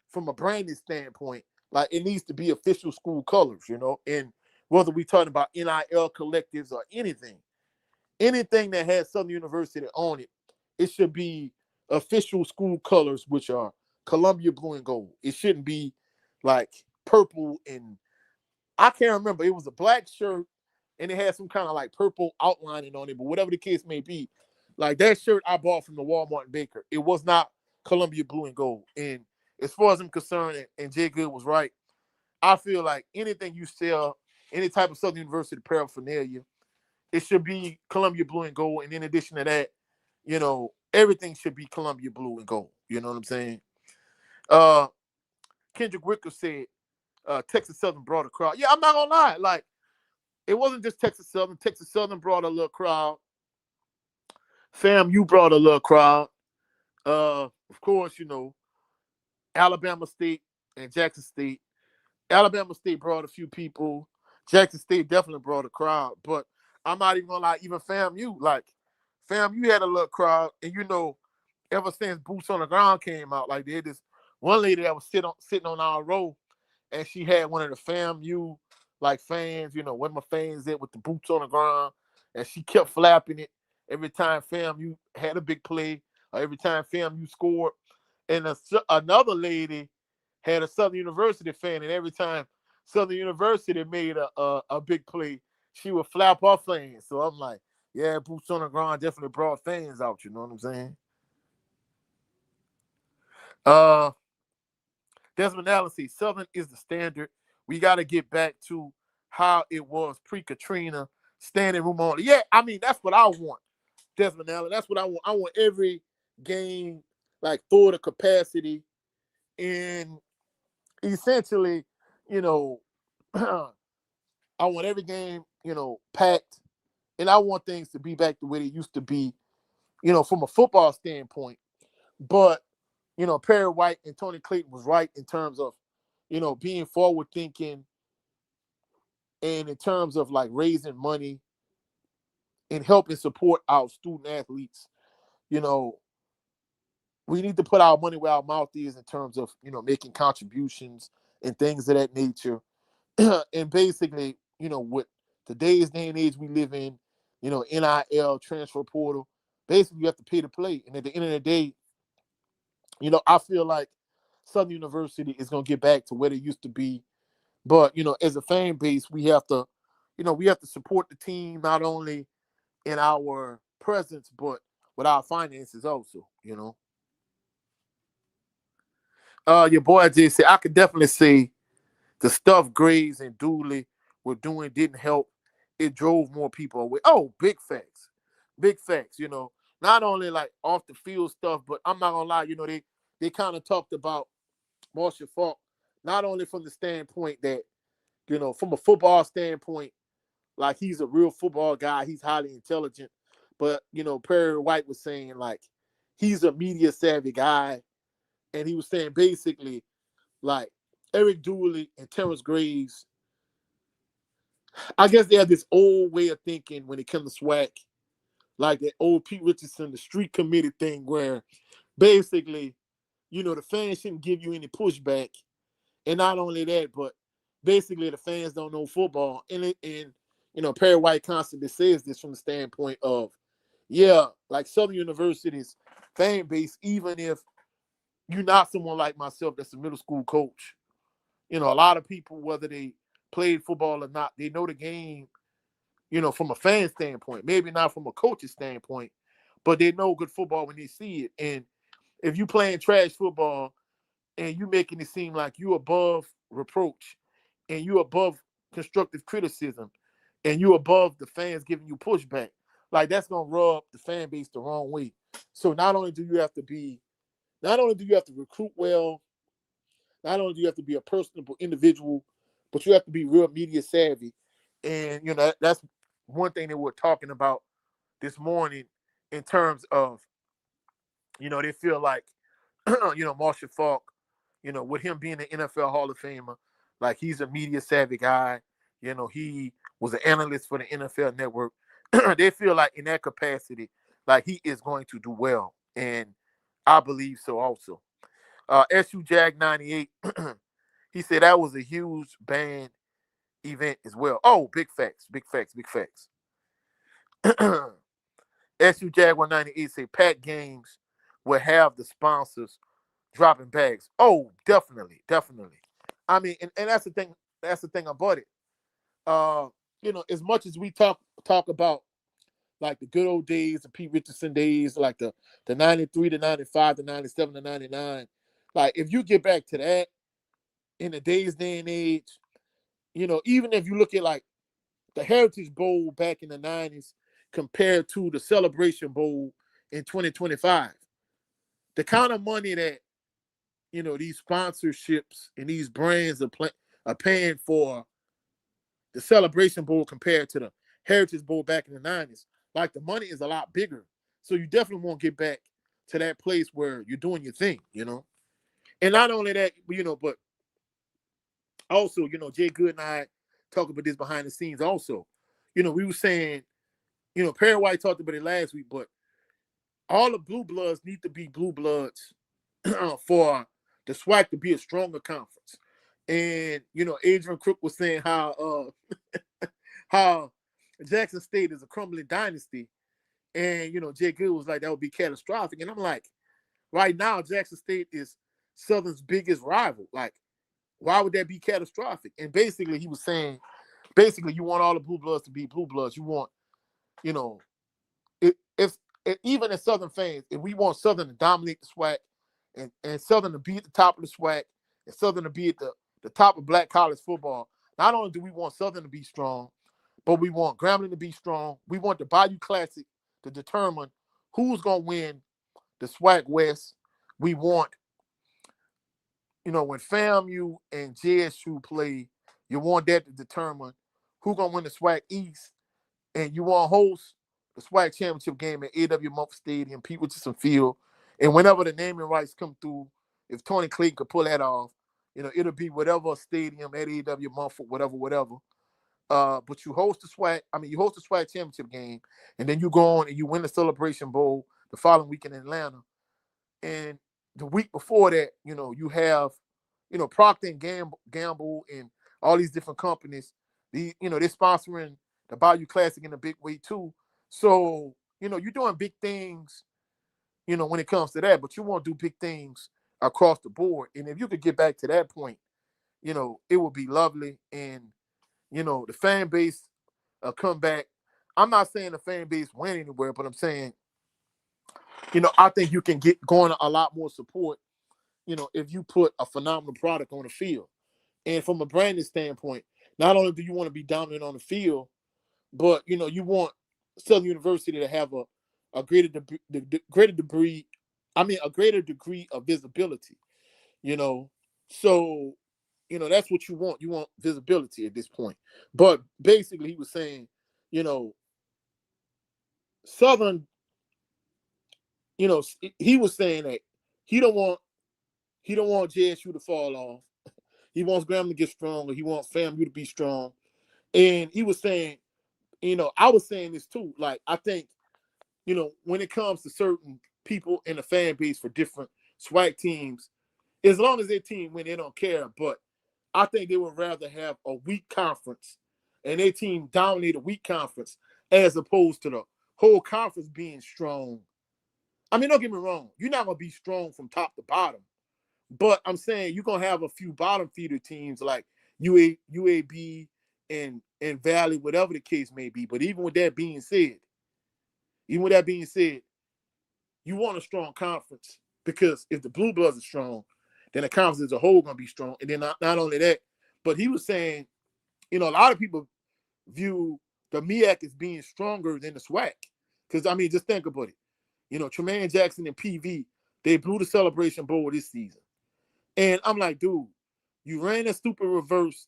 from a branding standpoint, like, it needs to be official school colors, And whether we talking about NIL collectives or anything that has Southern University on it, it should be official school colors, which are Columbia blue and gold. It shouldn't be like purple, and I can't remember. It was a black shirt and it had some kind of like purple outlining on it, but whatever the case may be, like, that shirt I bought from the Walmart in Baker, it was not Columbia blue and gold. And as far as I'm concerned, and Jay Good was right, I feel like anything you sell, any type of Southern University paraphernalia, it should be Columbia blue and gold. And in addition to that, everything should be Columbia blue and gold. You know what I'm saying? Uh, Kendrick Wicker said Texas Southern brought a crowd. Yeah, I'm not gonna lie. Like, it wasn't just Texas Southern. Texas Southern brought a little crowd. Fam, you brought a little crowd. Of course, Alabama State and Jackson State. Alabama State brought a few people. Jackson State definitely brought a crowd. But I'm not even gonna lie, even FAMU had a little crowd, and ever since Boots on the Ground came out, like they had this one lady that was sitting on our row, and she had one of the FAMU like fans, where my fans at with the boots on the ground, and she kept flapping it every time FAMU had a big play, or every time FAMU scored. And another lady had a Southern University fan, and every time Southern University made a big play, she would flap her fans. So I'm like, yeah, boots on the ground definitely brought fans out. You know what I'm saying? Uh, Desmond Allen says Southern is the standard. We got to get back to how it was pre-Katrina, standing room only. Yeah, I mean, that's what I want, Desmond Allen. That's what I want. I want every game like full to capacity, and essentially, you know, I want every game, packed, and I want things to be back the way they used to be, from a football standpoint. But Perry White and Tony Clayton was right in terms of, being forward thinking, and in terms of like raising money and helping support our student athletes. You know, we need to put our money where our mouth is in terms of, making contributions and things of that nature. And basically, with today's day and age we live in, NIL, transfer portal, basically you have to pay to play. And at the end of the day, I feel like Southern University is going to get back to where they used to be. But, as a fan base, we have to support the team not only in our presence, but with our finances also. Your boy Jay said, I could definitely say the stuff Graves and Dooley were doing didn't help. It drove more people away. Oh, big facts. Big facts. Not only like off the field stuff, but I'm not gonna lie, they kind of talked about Marshall Faulk, not only from the standpoint that, from a football standpoint, like he's a real football guy, he's highly intelligent. But, Perry White was saying like he's a media savvy guy. And he was saying basically like Eric Dooley and Terrence Graves, I guess they have this old way of thinking when it comes to swag, like that old Pete Richardson, the street committee thing, where basically, the fans shouldn't give you any pushback, and not only that, but basically the fans don't know football, and Perry White constantly says this from the standpoint of, yeah, like Southern University's fan base, even if you're not someone like myself that's a middle school coach, a lot of people, whether they played football or not, they know the game, from a fan standpoint, maybe not from a coach's standpoint, but they know good football when they see it. And if you playing trash football and you making it seem like you above reproach and you above constructive criticism and you above the fans giving you pushback, like that's gonna rub the fan base the wrong way. So not only do you have to recruit well, not only do you have to be a personable individual, but you have to be real media savvy. And that's one thing that we're talking about this morning in terms of, they feel like, Marshall Faulk, with him being an NFL Hall of Famer, like he's a media savvy guy. He was an analyst for the NFL Network. They feel like in that capacity, like he is going to do well. And I believe so also. SU Jag 98, he said that was a huge band event as well. Oh, big facts, big facts, big facts. SU Jag 198 say packed games will have the sponsors dropping bags. Oh, definitely, definitely. I mean, and that's the thing. That's the thing about it. Uh, as much as we talk about like the good old days, the Pete Richardson days, like the 93 to 95 to 97 to 99. Like if you get back to that in the day and age, even if you look at like the Heritage Bowl back in the 90s compared to the Celebration Bowl in 2025. The kind of money that these sponsorships and these brands are paying for the Celebration Bowl compared to the Heritage Bowl back in the 90s. Like the money is a lot bigger. So you definitely want to get back to that place where you're doing your thing, And not only that, but also, Jay Good and I talk about this behind the scenes also. We were saying, Perry White talked about it last week, but all the blue bloods need to be blue bloods for the SWAC to be a stronger conference. And, Adrian Crook was saying how Jackson State is a crumbling dynasty. And, Jay Good was like, that would be catastrophic. And I'm like, right now, Jackson State is Southern's biggest rival. Like, why would that be catastrophic? And basically, he was saying, you want all the blue bloods to be blue bloods. You want, if even as Southern fans, if we want Southern to dominate the SWAC and Southern to be at the top of the SWAC and Southern to be at the top of black college football, not only do we want Southern to be strong, but we want Grambling to be strong. We want the Bayou Classic to determine who's going to win the SWAC West. We want, when FAMU and JSU play, you want that to determine who's going to win the SWAC East. And you want to host the SWAC championship game at A.W. Mumford Stadium, Pete Richardson Field. And whenever the naming rights come through, if Tony Clayton could pull that off, it'll be whatever stadium at A.W. Mumford, whatever. But you host the SWAC championship game, and then you go on and you win the Celebration Bowl the following week in Atlanta. And the week before that, you have, Procter and Gamble and all these different companies. They're sponsoring the Bayou Classic in a big way too. So, you're doing big things, when it comes to that, but you want to do big things across the board. And if you could get back to that point, it would be lovely. And, the fan base come back. I'm not saying the fan base went anywhere, but I'm saying, I think you can get going a lot more support, if you put a phenomenal product on the field. And from a branding standpoint, not only do you want to be dominant on the field, but, you want Southern University to have a greater degree of visibility, So, that's what you want. You want visibility at this point. But basically, he was saying, Southern, he was saying that he don't want JSU to fall off. He wants Graham to get stronger. He wants FAMU to be strong. And he was saying, I was saying this too. Like, I think, when it comes to certain people in the fan base for different SWAC teams, as long as their team win, they don't care. But I think they would rather have a weak conference and their team dominate a weak conference as opposed to the whole conference being strong. I mean, don't get me wrong. You're not going to be strong from top to bottom. But I'm saying you're going to have a few bottom feeder teams like UAB and Valley, whatever the case may be. But even with that being said, you want a strong conference because if the Blue Bloods are strong, then the conference as a whole going to be strong. And then not only that, but he was saying, a lot of people view the MEAC as being stronger than the SWAC. Because, I mean, just think about it. Tremaine Jackson and PV, they blew the Celebration Bowl this season. And I'm like, dude, you ran a stupid reverse.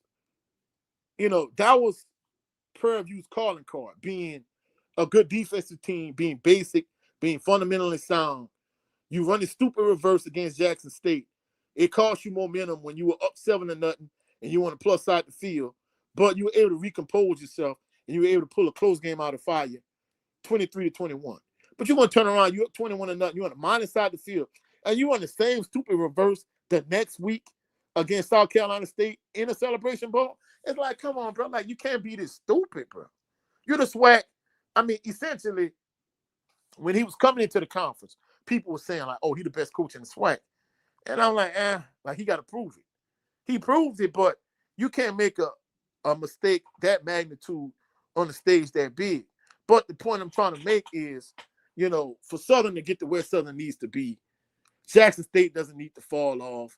That was Prairie View's calling card, being a good defensive team, being basic, being fundamentally sound. You run a stupid reverse against Jackson State. It cost you momentum when you were up 7-0 and you want to plus side the field. But you were able to recompose yourself and you were able to pull a close game out of fire, 23-21. But you're going to turn around, you're up 21-0, you're on the minus side of the field, and you on the same stupid reverse the next week against South Carolina State in a Celebration Bowl. It's like, come on, bro. Like, you can't be this stupid, bro. You're the SWAC. I mean, essentially, when he was coming into the conference, people were saying, like, oh, he the best coach in the SWAC. And I'm like, like, he got to prove it. He proved it, but you can't make a mistake that magnitude on the stage that big. But the point I'm trying to make is, for Southern to get to where Southern needs to be, Jackson State doesn't need to fall off.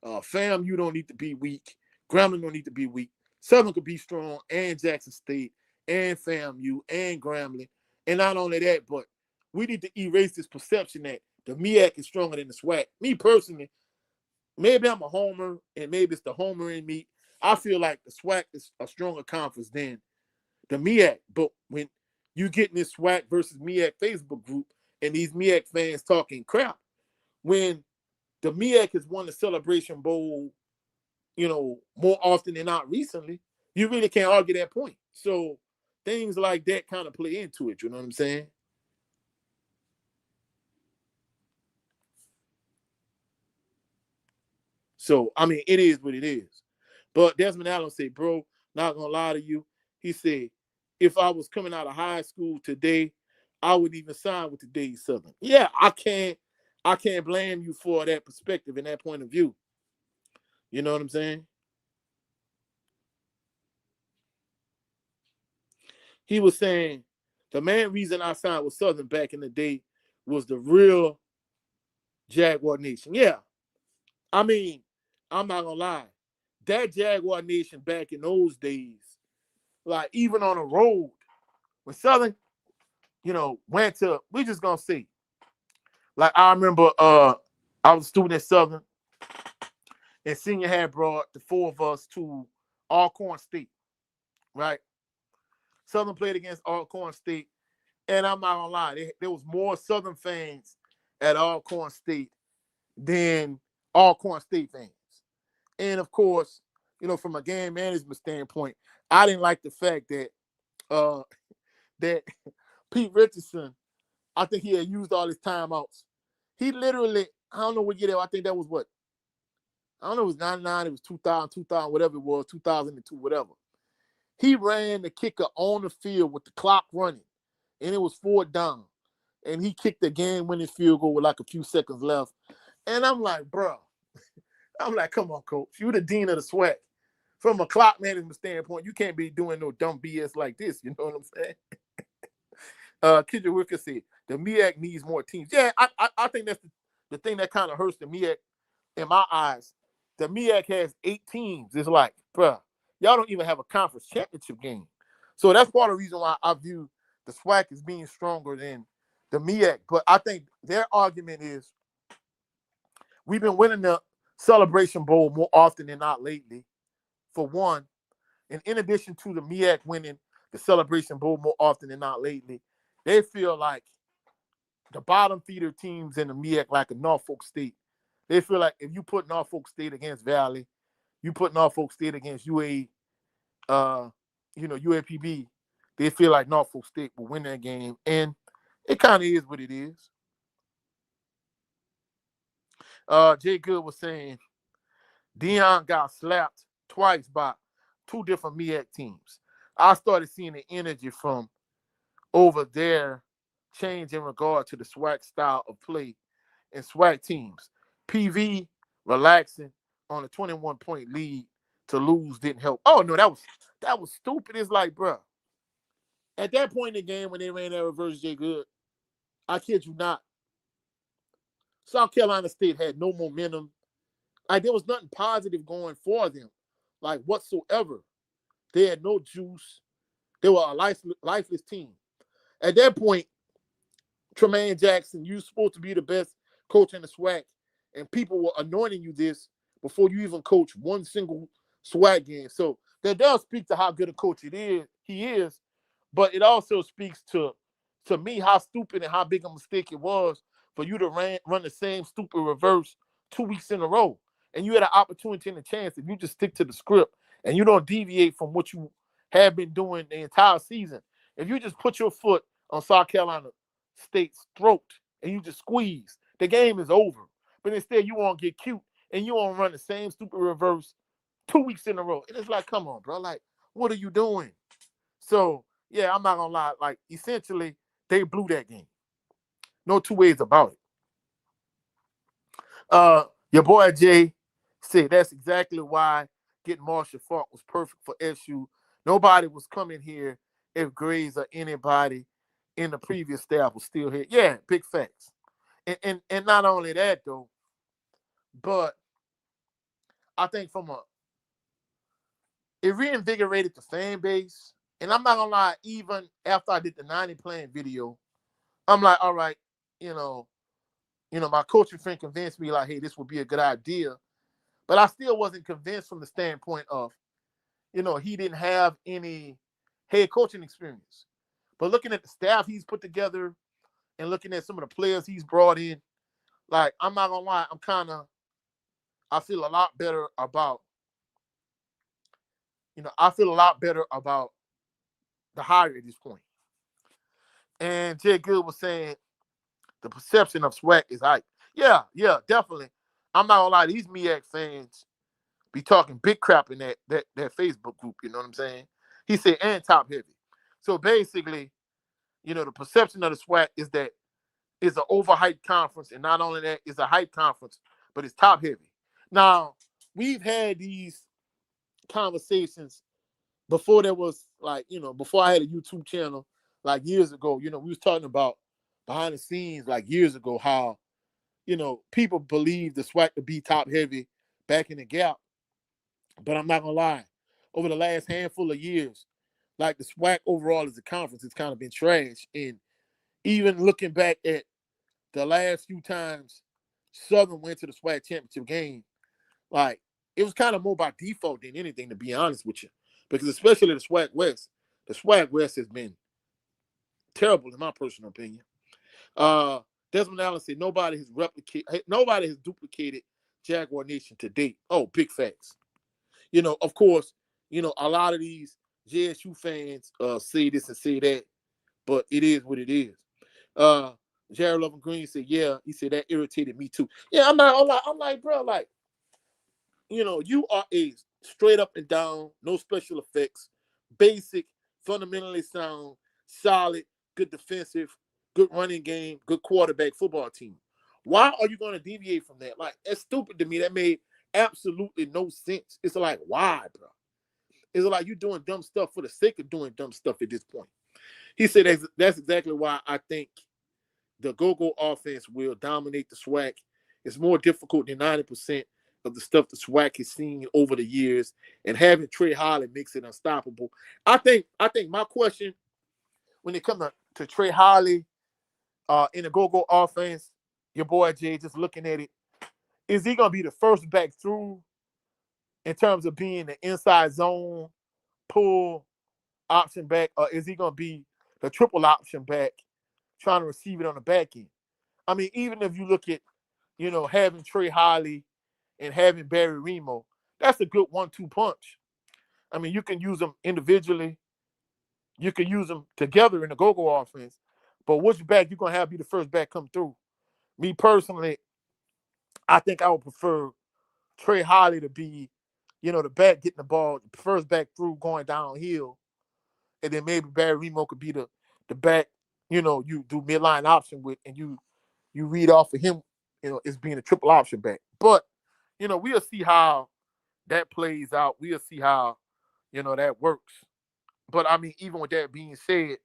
FAMU don't need to be weak. Grambling don't need to be weak. Southern could be strong, and Jackson State, and FAMU, and Grambling. And not only that, but we need to erase this perception that the MEAC is stronger than the SWAC. Me personally, maybe I'm a homer, and maybe it's the homer in me. I feel like the SWAC is a stronger conference than the MEAC. But when you get in this SWAC versus MEAC Facebook group and these MEAC fans talking crap, when the MEAC has won the Celebration Bowl, more often than not recently, you really can't argue that point. So things like that kind of play into it. You know what I'm saying? So, I mean, it is what it is. But Desmond Allen said, bro, not gonna lie to you. He said, if I was coming out of high school today, I would even sign with today's Southern. Yeah, I can't blame you for that perspective and that point of view. You know what I'm saying? He was saying the main reason I signed with Southern back in the day was the real Jaguar Nation. Yeah, I mean, I'm not gonna lie. That Jaguar Nation back in those days, like even on the road, when Southern, went to, we just gonna see. Like I remember I was a student at Southern and senior had brought the four of us to Alcorn State, right? Southern played against Alcorn State, and I'm not gonna lie, there was more Southern fans at Alcorn State than Alcorn State fans. And of course, from a game management standpoint, I didn't like the fact that uh that Pete Richardson, I think he had used all his timeouts. He literally, I don't know what year, I think that was what, I don't know, it was 99, it was 2000, whatever it was, 2002, whatever. He ran the kicker on the field with the clock running, and it was 4th down. And he kicked the game-winning field goal with like a few seconds left. And I'm like, bro, I'm like, come on, coach. You the dean of the SWAC. From a clock management standpoint, you can't be doing no dumb BS like this. You know what I'm saying? Kendra Wicker said, the MEAC needs more teams. Yeah, I think that's the thing that kind of hurts the MEAC in my eyes. The MEAC has 8 teams. It's like, bruh, y'all don't even have a conference championship game. So that's part of the reason why I view the SWAC as being stronger than the MEAC. But I think their argument is we've been winning the Celebration Bowl more often than not lately, for one. And in addition to the MEAC winning the Celebration Bowl more often than not lately, they feel like the bottom feeder teams in the MEAC, like a Norfolk State, they feel like if you put Norfolk State against Valley, you put Norfolk State against UAPB, they feel like Norfolk State will win that game. And it kind of is what it is. Jay Good was saying Dion got slapped twice by 2 different MEAC teams. I started seeing the energy from over there change in regard to the SWAC style of play and SWAC teams. PV relaxing on a 21-point lead to lose didn't help. Oh no, that was stupid. It's like, bro, at that point in the game when they ran that reverse J Good, I kid you not, South Carolina State had no momentum. Like there was nothing positive going for them, like whatsoever. They had no juice. They were a lifeless team. At that point, Tremaine Jackson, you're supposed to be the best coach in the SWAC, and people were anointing you this before you even coach one single SWAC game. So that does speak to how good a coach he is, but it also speaks to me how stupid and how big a mistake it was for you to run the same stupid reverse 2 weeks in a row. And you had an opportunity and a chance if you just stick to the script and you don't deviate from what you have been doing the entire season. If you just put your foot on South Carolina State's throat and you just squeeze, the game is over. But instead, you won't get cute and you won't run the same stupid reverse 2 weeks in a row. And it's like, come on, bro. Like, what are you doing? So, yeah, I'm not going to lie. Like, essentially, they blew that game. No 2 ways about it. Your boy Jay said that's exactly why getting Marshall Faulk was perfect for SU. Nobody was coming here if Graves or anybody in the previous staff was still here. Yeah, big facts. And not only that though, but I think it reinvigorated the fan base. And I'm not gonna lie, even after I did the 90 playing video, I'm like, all right, you know, my coaching friend convinced me like, hey, this would be a good idea. But I still wasn't convinced from the standpoint of, he didn't have any head coaching experience. But looking at the staff he's put together and looking at some of the players he's brought in, like, I'm not gonna lie, I feel a lot better about, the hire at this point. And Jay Good was saying the perception of Swag is hype. Yeah, definitely. I'm not gonna lie, these MEAC fans be talking big crap in that Facebook group, you know what I'm saying? He said, and top heavy. So basically, the perception of the SWAC is that it's an overhyped conference, and not only that, it's a hype conference, but it's top heavy. Now, we've had these conversations before there was before I had a YouTube channel, like years ago. We was talking about behind the scenes like years ago how, people believe the SWAC to be top heavy back in the gap. But I'm not gonna lie, over the last handful of years, like the SWAC overall as a conference has kind of been trash. And even looking back at the last few times Southern went to the SWAC championship game, like it was kind of more by default than anything, to be honest with you. Because especially the SWAC West has been terrible in my personal opinion. Uh Desmond Allen said nobody has duplicated Jaguar Nation to date. Oh, big facts. Of course, a lot of these JSU fans say this and say that, but it is what it is. Jared Lovin Green said, yeah, he said that irritated me too. Yeah, I'm like, bro, like, you are a straight up and down, no special effects, basic, fundamentally sound, solid, good defensive, good running game, good quarterback football team. Why are you going to deviate from that? Like, that's stupid to me. That made absolutely no sense. It's like, why, bro? It's like you doing dumb stuff for the sake of doing dumb stuff at this point. He said that's exactly why I think the go-go offense will dominate the SWAC. It's more difficult than 90% of the stuff the SWAC has seen over the years, and having Trey Holly makes it unstoppable. I think my question when it comes to Trey Holly in the go-go offense, your boy Jay, just looking at it, is he gonna be the first back through in terms of being the inside zone pull option back, or is he gonna be the triple option back trying to receive it on the back end? I mean, even if you look at, having Trey Holly and having Barry Remo, that's a good 1-2 punch. I mean, you can use them individually. You can use them together in the go-go offense. But which back you going to have be the first back come through? Me personally, I think I would prefer Trey Holly to be, the back getting the ball, the first back through going downhill. And then maybe Barry Remo could be the back, you do midline option with, and you read off of him, as being a triple option back. But, we'll see how that plays out. We'll see how, that works. But I mean, even with that being said,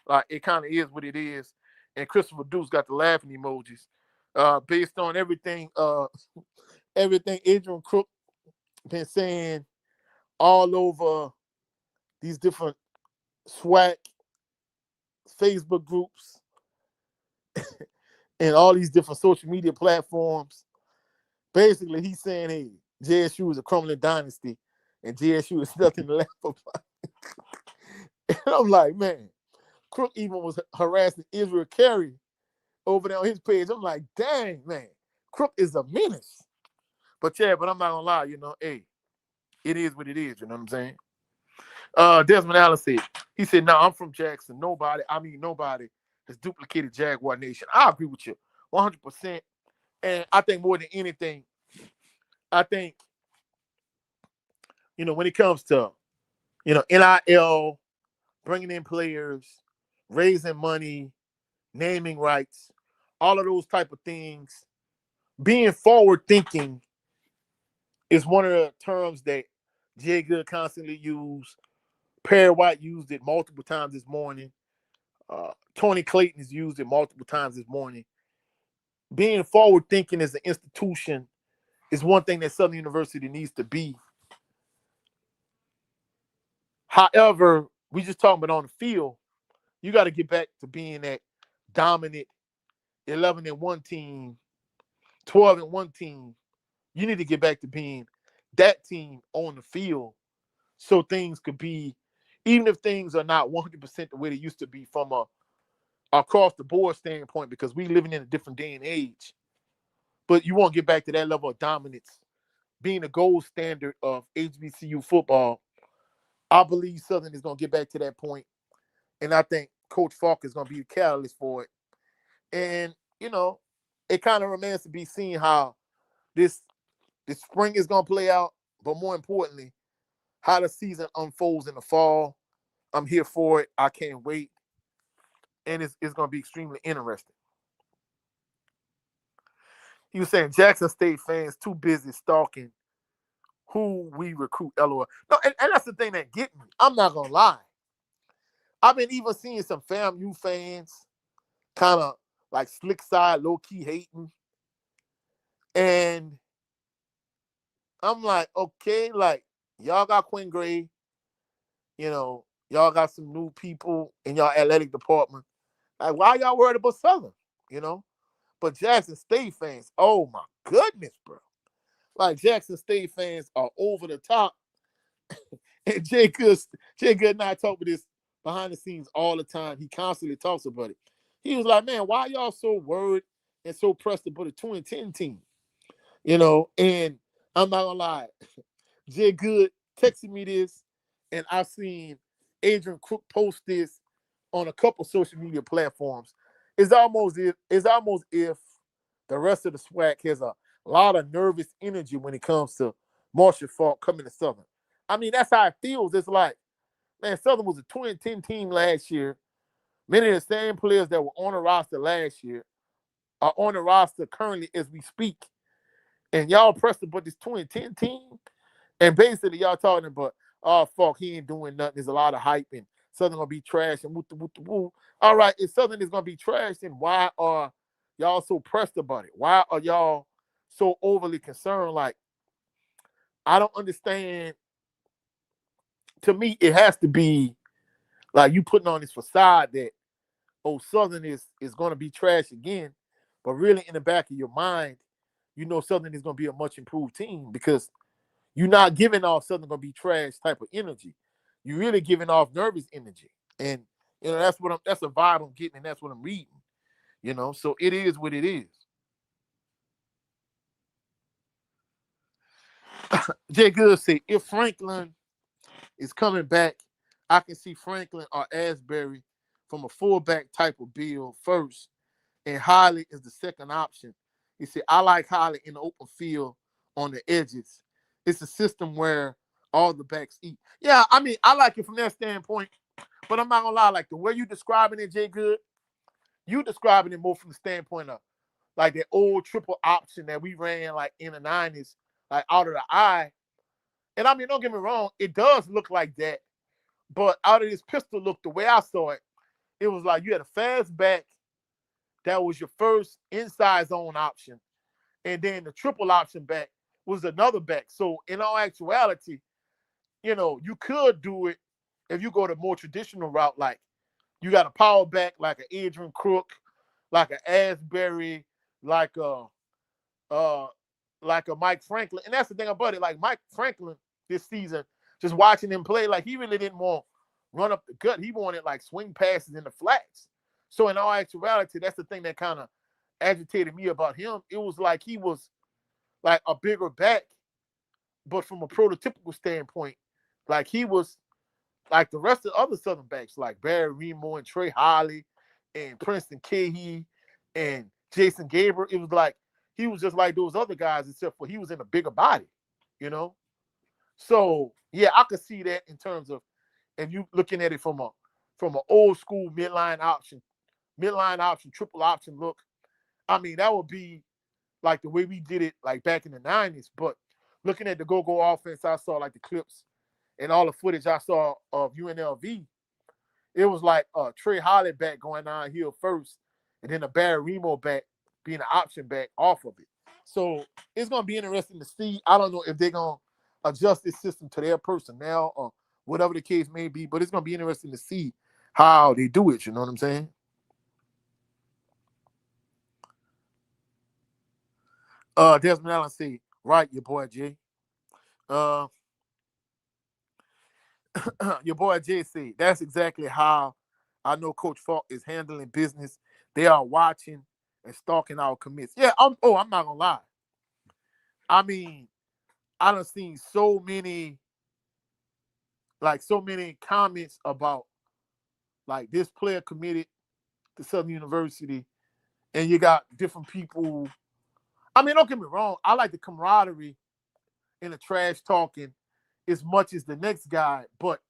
like it kind of is what it is. And Christopher Deuce got the laughing emojis. Based on everything Adrian Crook been saying all over these different SWAC Facebook groups and all these different social media platforms. Basically, he's saying, hey, JSU is a crumbling dynasty and JSU is nothing to laugh about. And I'm like, man, Crook even was harassing Israel Carey over there on his page. I'm like, dang, man, Crook is a menace. But yeah, but I'm not gonna lie, hey, it is what it is, you know what I'm saying? Desmond Allen said, he said, no, I'm from Jackson. Nobody has duplicated Jaguar Nation. I agree with you 100%. And I think more than anything, I think, when it comes to, NIL, bringing in players, raising money, naming rights, all of those type of things, being forward thinking is one of the terms that Jay Good constantly used. Perry White used it multiple times this morning. Tony Clayton has used it multiple times this morning. Being forward thinking as an institution is one thing that Southern University needs to be. However, we just talking about on the field, you got to get back to being that dominant 11-1 team, 12-1 team. You need to get back to being that team on the field so things could be, even if things are not 100% the way they used to be from a across the board standpoint, because we living in a different day and age. But you won't get back to that level of dominance, being the gold standard of HBCU football. I believe Southern is going to get back to that point, and I think Coach Faulk is going to be the catalyst for it. And it kind of remains to be seen how this spring is going to play out, but more importantly, how the season unfolds in the fall. I'm here for it. I can't wait, and it's going to be extremely interesting. He was saying Jackson State fans too busy stalking who we recruit. LOL. No, and that's the thing that get me. I'm not gonna lie. I've been even seeing some FAMU fans kind of like slick side, low key hating, and I'm like, okay, like y'all got Quinn Gray, y'all got some new people in y'all athletic department. Like, why y'all worried about Southern? You know, but Jackson State fans, oh my goodness, bro. Like Jackson State fans are over the top. And Jay Good and I talk with this behind the scenes all the time. He constantly talks about it. He was like, man, why y'all so worried and so pressed to put a 2-10 team? And I'm not gonna lie. Jay Good texted me this, and I've seen Adrian Crook post this on a couple social media platforms. It's almost if the rest of the SWAC has a lot of nervous energy when it comes to Marshall Faulk coming to Southern. I mean, that's how it feels. It's like, man, Southern was a 2-10 team last year. Many of the same players that were on the roster last year are on the roster currently as we speak. And y'all pressed about this 2-10 team. And basically, y'all talking about, oh, fuck, he ain't doing nothing. There's a lot of hype, and Southern going to be trash, and woo. All right, if Southern is going to be trash, then why are y'all so pressed about it? Why are y'all so overly concerned? Like, I don't understand. To me, it has to be like you putting on this facade that, oh, Southern is going to be trash again. But really, in the back of your mind, Southern is going to be a much improved team because you're not giving off Southern going to be trash type of energy. You're really giving off nervous energy. And, that's a vibe I'm getting, and that's what I'm reading. So it is what it is. Jay Good said, if Franklin is coming back, I can see Franklin or Asbury from a fullback type of build first, and Holly is the second option. He said, I like Holly in the open field on the edges. It's a system where all the backs eat. Yeah, I mean, I like it from that standpoint, but I'm not going to lie, like the way you describing it, Jay Good, you describing it more from the standpoint of like that old triple option that we ran like in the 90s, like out of the eye. And I mean, don't get me wrong, it does look like that. But out of this pistol look, the way I saw it, it was like you had a fast back that was your first inside zone option. And then the triple option back was another back. So in all actuality, you could do it if you go the more traditional route, like you got a power back like an Adrian Crook, like an Asbury, like a Mike Franklin. And that's the thing about it. Like Mike Franklin this season, just watching him play, like he really didn't want to run up the gut. He wanted like swing passes in the flats. So in all actuality, that's the thing that kind of agitated me about him. It was like he was like a bigger back, but from a prototypical standpoint, like he was like the rest of the other Southern backs, like Barry Remo and Trey Holly and Princeton Cahey and Jason Gabriel. It was like he was just like those other guys, except for he was in a bigger body, So yeah, I could see that in terms of if you looking at it from an old school midline option, triple option look. I mean, that would be like the way we did it like back in the 90s. But looking at the go-go offense, I saw like the clips and all the footage I saw of UNLV. It was like Trey Holly back going downhill first, and then a Barry Remo back being an option back off of it. So it's going to be interesting to see. I don't know if they're going to adjust this system to their personnel or whatever the case may be, but it's going to be interesting to see how they do it. You know what I'm saying? Desmond Allen said, right, your boy Jay. Uh, your boy Jay said, that's exactly how I know Coach Faulk is handling business. They are watching and stalking our commits. Yeah, I'm not gonna lie. I mean, I done seen so many comments about like this player committed to Southern University, and you got different people. I mean, don't get me wrong. I like the camaraderie and the trash talking as much as the next guy, but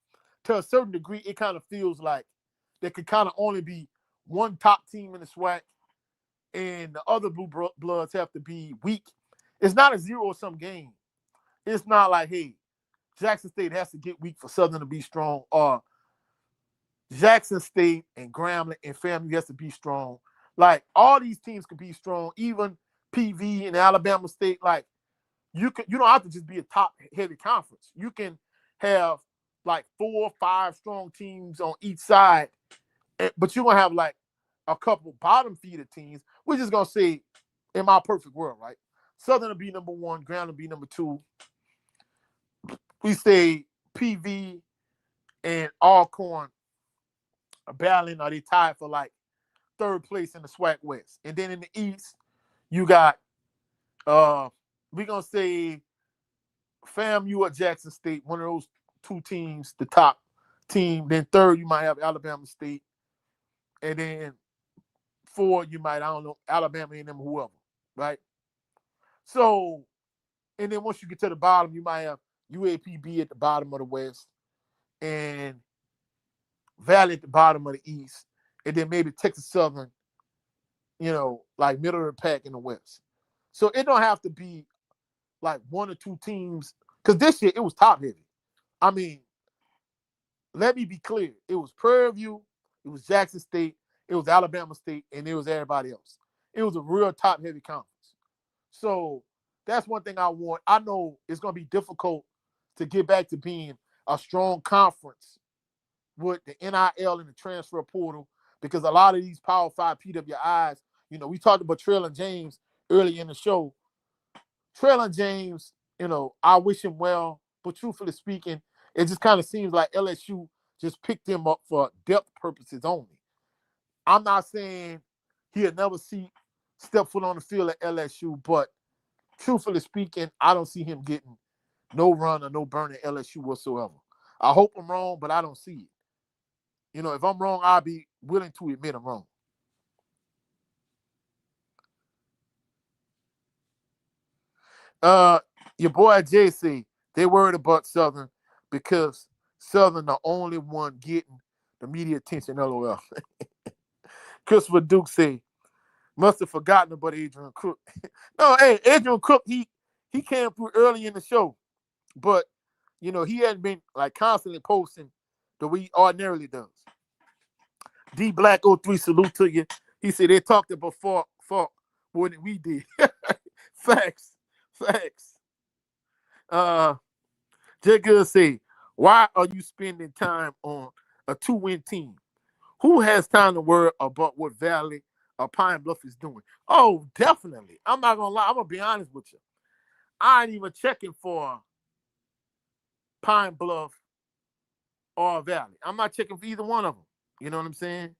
to a certain degree, it kind of feels like there could kind of only be one top team in the SWAC, and the other blue bloods have to be weak. It's not a zero-sum game. It's not like, hey, Jackson State has to get weak for Southern to be strong, or Jackson State and Grambling and FAMU has to be strong. Like, all these teams can be strong, even PV and Alabama State. Like, you don't have to just be a top heavy conference. You can have like 4 or 5 strong teams on each side, but you're gonna have like a couple bottom feeder teams. We're just gonna say, in my perfect world, right? Southern will be number 1, Grand will be number 2. We say PV and Alcorn are battling, or they tied for like 3rd place in the SWAC West. And then in the East, you got we're gonna say FAMU or Jackson State, one of those 2 teams, the top team. Then 3rd, you might have Alabama State. And then 4, you might, I don't know, Alabama and them, whoever, right? So, and then once you get to the bottom, you might have UAPB at the bottom of the West and Valley at the bottom of the East, and then maybe Texas Southern, like middle of the pack in the West. So it don't have to be like 1 or 2 teams, because this year it was top heavy. I mean, let me be clear. It was Prairie View, it was Jackson State, it was Alabama State, and it was everybody else. It was a real top heavy conference. So that's one thing I want. I know it's going to be difficult to get back to being a strong conference with the NIL and the transfer portal, because a lot of these Power 5 PWIs, we talked about Traylon James early in the show. Traylon James, I wish him well, but truthfully speaking, it just kind of seems like LSU just picked him up for depth purposes only. I'm not saying he'll never step foot on the field at LSU, but truthfully speaking, I don't see him getting no run or no burn at LSU whatsoever. I hope I'm wrong, but I don't see it. If I'm wrong, I'll be willing to admit I'm wrong. Your boy JC, they worried about Southern because Southern the only one getting the media attention, LOL. Christopher Duke say, must have forgotten about Adrian Cook. No, hey, Adrian Cook, he came through early in the show, but he hadn't been like constantly posting the way he ordinarily does. D Black 03, salute to you. He said they talked about Faulk more than we did. Facts. Jay Good say, why are you spending time on a 2-win team? Who has time to worry about what Valley or Pine Bluff is doing? Oh, definitely. I'm not gonna lie. I'm gonna be honest with you. I ain't even checking for Pine Bluff or Valley. I'm not checking for either one of them. You know what I'm saying?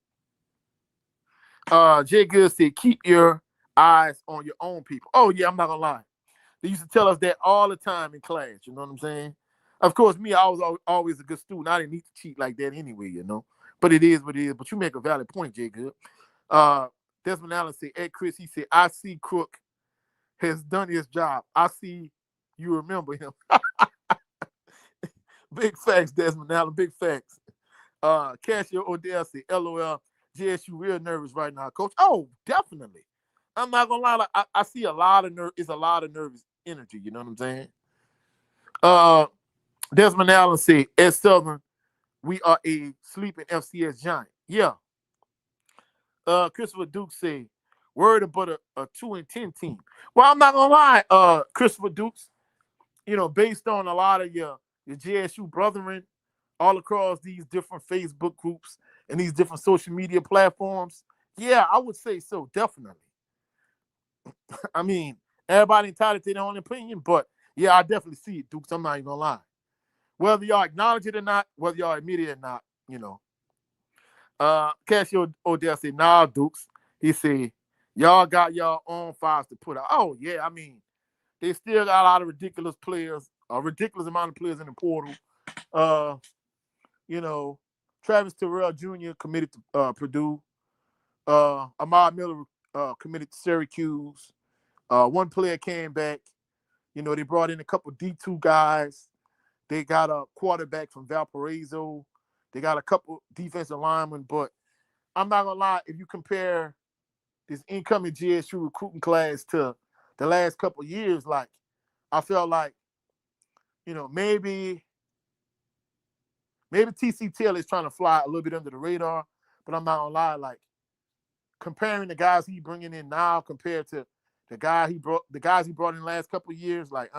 Jay Good said, keep your eyes on your own people. Oh, yeah, I'm not gonna lie. They used to tell us that all the time in class. You know what I'm saying? Of course, me, I was always a good student. I didn't need to cheat like that anyway, But it is what it is. But you make a valid point, Jay Good. Desmond Allen said, Ed Chris, he said, I see Crook has done his job. I see you remember him. Big facts, Desmond Allen. Big facts. Cashier Odell said, LOL, JSU real nervous right now, coach. Oh, definitely. I'm not gonna lie. Like, I see a lot of it's a lot of nervous energy. You know what I'm saying? Desmond Allen said, at Southern, we are a sleeping FCS giant. Yeah. Christopher Duke said, worried about a 2-10 team. Well, I'm not gonna lie, Christopher Dukes, based on a lot of your JSU brethren all across these different Facebook groups and these different social media platforms, yeah, I would say so, definitely. I mean, Everybody entitled to their own opinion, but yeah, I definitely see it, Dukes. I'm not even gonna lie. Whether y'all acknowledge it or not, whether y'all admit it or not, you know. Cassie Odell said, nah, Dukes. He said, y'all got y'all own files to put out. Oh, yeah, I mean, they still got a lot of ridiculous players, a ridiculous amount of players in the portal. Uh, you know, Travis Terrell Jr. committed to Purdue. Ahmad Miller committed to Syracuse. One player came back. You know, they brought in a couple D2 guys. They got a quarterback from Valparaiso. They got a couple defensive linemen. But I'm not going to lie, if you compare this incoming GSU recruiting class to the last couple of years, like, I felt like, you know, maybe TC Taylor is trying to fly a little bit under the radar, but I'm not going to lie, like, comparing the guys he bringing in now compared to the guys he brought in the last couple of years, like,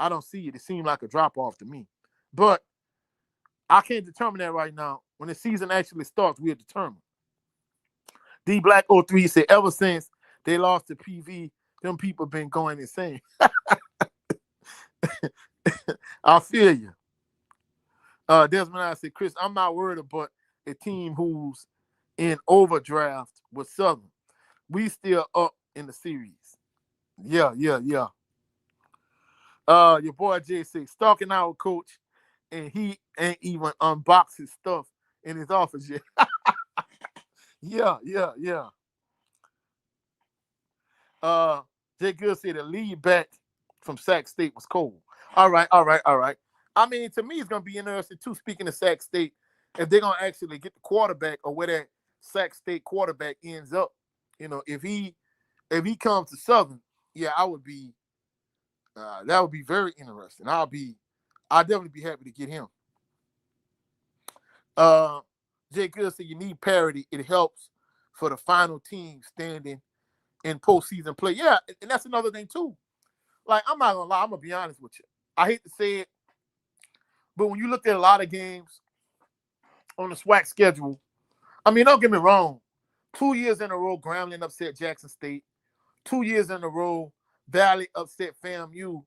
I don't see it. It seemed like a drop-off to me. But I can't determine that right now. When the season actually starts, we'll determine. D Black 03 said, ever since they lost to PV, them people been going insane. I feel you. Desmond I said, Chris, I'm not worried about a team who's in overdraft with Southern. We still up in the series. Yeah. Your boy Jay said, stalking our coach, and he ain't even unboxed his stuff in his office yet. Yeah. Jay Good said the lead back from Sac State was cold. All right. I mean, to me, it's going to be interesting, too, speaking of Sac State, if they're going to actually get the quarterback or where that Sac State quarterback ends up. You know, if he comes to Southern, yeah, that would be very interesting. I'd definitely be happy to get him. Jay Good said you need parity. It helps for the final team standing in postseason play. Yeah, and that's another thing too. Like, I'm not gonna lie, I'm gonna be honest with you. I hate to say it, but when you look at a lot of games on the SWAC schedule, I mean, don't get me wrong. 2 years in a row, Grambling upset Jackson State. 2 years in a row, Valley upset FAMU.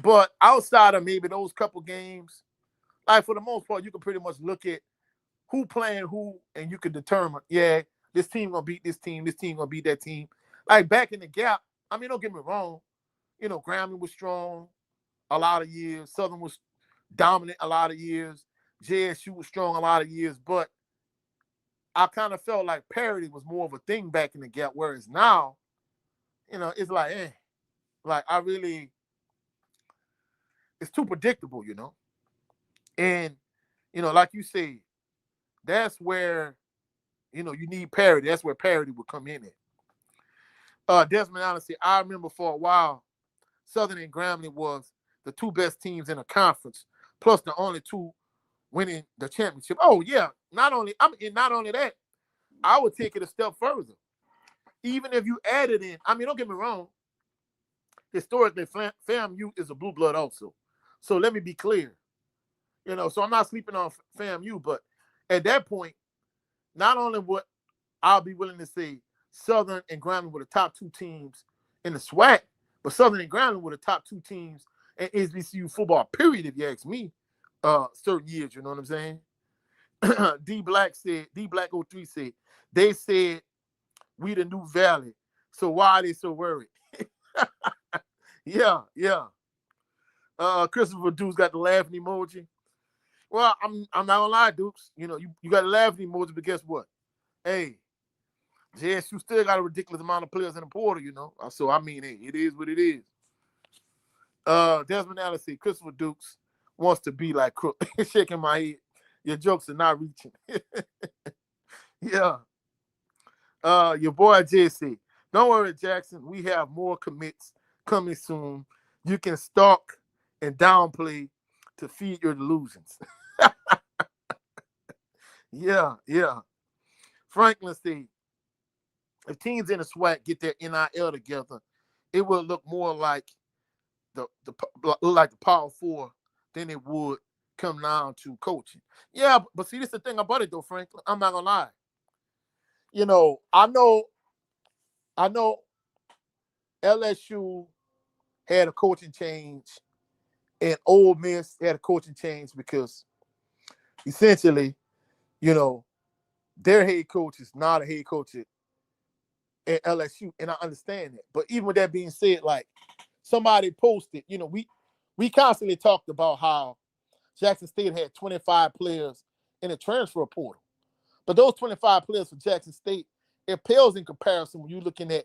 But outside of maybe those couple games, like, for the most part, you can pretty much look at who playing who, and you can determine, yeah, this team gonna beat this team gonna beat that team. Like, back in the gap, I mean, don't get me wrong, you know, Grambling was strong a lot of years, Southern was dominant a lot of years, JSU was strong a lot of years, but I kind of felt like parity was more of a thing back in the gap, whereas now, you know, it's like, like, it's too predictable, you know. And, you know, like you said, that's where, you know, you need parity. That's where parity would come in at. Desmond Allen said, I remember for a while, Southern and Grambling was the two best teams in the conference, plus the only two winning the championship. Oh, yeah. Not only that, I would take it a step further. Even if you added in, I mean, don't get me wrong, historically, FAMU is a blue blood also. So let me be clear. You know, so I'm not sleeping on FAMU, but at that point, not only would I'll be willing to say Southern and Grambling were the top two teams in the SWAC, but Southern and Grambling were the top two teams in HBCU football, period, if you ask me, certain years, you know what I'm saying? D Black 03 said, they said we the new Valley, so why are they so worried? Yeah. Christopher Dukes got the laughing emoji. Well, I'm not gonna lie, Dukes. You know, you got the laughing emoji, but guess what? Hey, JSU still got a ridiculous amount of players in the portal, you know. So I mean, hey, it is what it is. Desmond Allen said Christopher Dukes wants to be like Crook. Shaking my head. Your jokes are not reaching. Yeah. Your boy Jay said, don't worry, Jackson. We have more commits coming soon. You can stalk and downplay to feed your delusions. Yeah. Franklin said, if teams in the SWAC get their NIL together, it will look more like the Power Four than it would come down to coaching. Yeah, but see, this is the thing about it though, Franklin. I'm not gonna lie. You know, I know LSU had a coaching change, and Ole Miss had a coaching change because essentially, you know, their head coach is not a head coach at LSU, and I understand that. But even with that being said, like somebody posted, we constantly talked about how Jackson State had 25 players in the transfer portal. But those 25 players for Jackson State, it pales in comparison when you're looking at,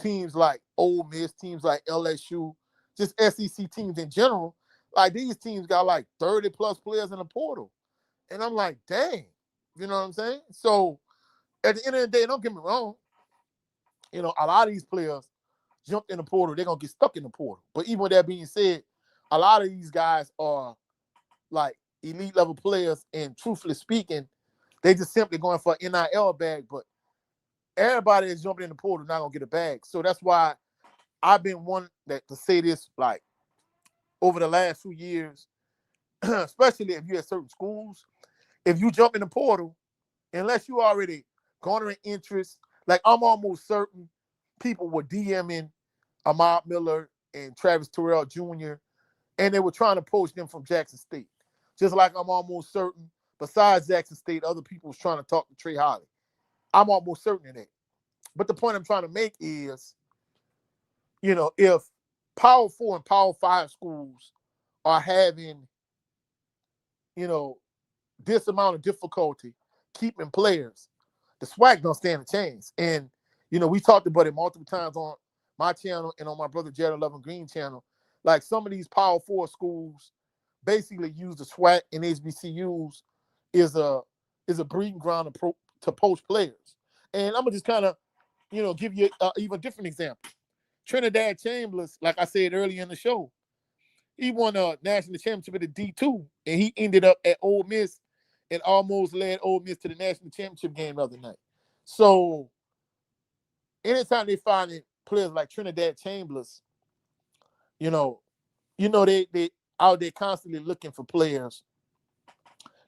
teams like Ole Miss, teams like LSU, just SEC teams in general. Like these teams got like 30 plus players in the portal. And I'm like, dang, you know what I'm saying? So at the end of the day, don't get me wrong, a lot of these players jumped in the portal, they're going to get stuck in the portal. But even with that being said, a lot of these guys are like elite level players, and truthfully speaking, they just simply going for an NIL bag, but everybody is jumping in the portal not going to get a bag. So that's why I've been one that to say this, like, over the last few years, especially if you're at certain schools, if you jump in the portal, unless you already garnering interest, like I'm almost certain people were DMing Ahmad Miller and Travis Terrell Jr., and they were trying to poach them from Jackson State. Just like I'm almost certain, besides Jackson State, other people was trying to talk to Trey Holly. I'm almost certain of that. But the point I'm trying to make is, if Power 4 and Power 5 schools are having, this amount of difficulty keeping players, the SWAC don't stand a chance. And, we talked about it multiple times on my channel and on my brother Jared 11 Green channel. Like some of these Power 4 schools basically use the SWAC and HBCUs is a breeding ground to poach players. And I'm gonna just kind of, give you an even different example. Trinidad Chambers, like I said earlier in the show, he won a national championship at the D2, and he ended up at Ole Miss and almost led Ole Miss to the national championship game the other night. So anytime they find players like Trinidad Chambers, they out there constantly looking for players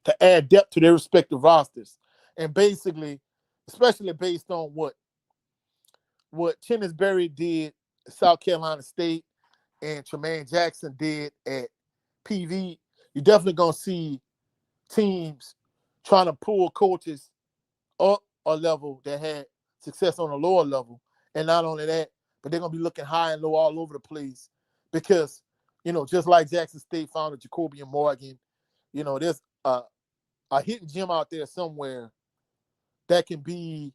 to add depth to their respective rosters. And basically, especially based on what Berry did at South Carolina State and Tremaine Jackson did at PV, you're definitely going to see teams trying to pull coaches up a level that had success on a lower level. And not only that, but they're going to be looking high and low all over the place because, just like Jackson State found a Jacoby and Morgan, there's a hidden gem out there somewhere that can be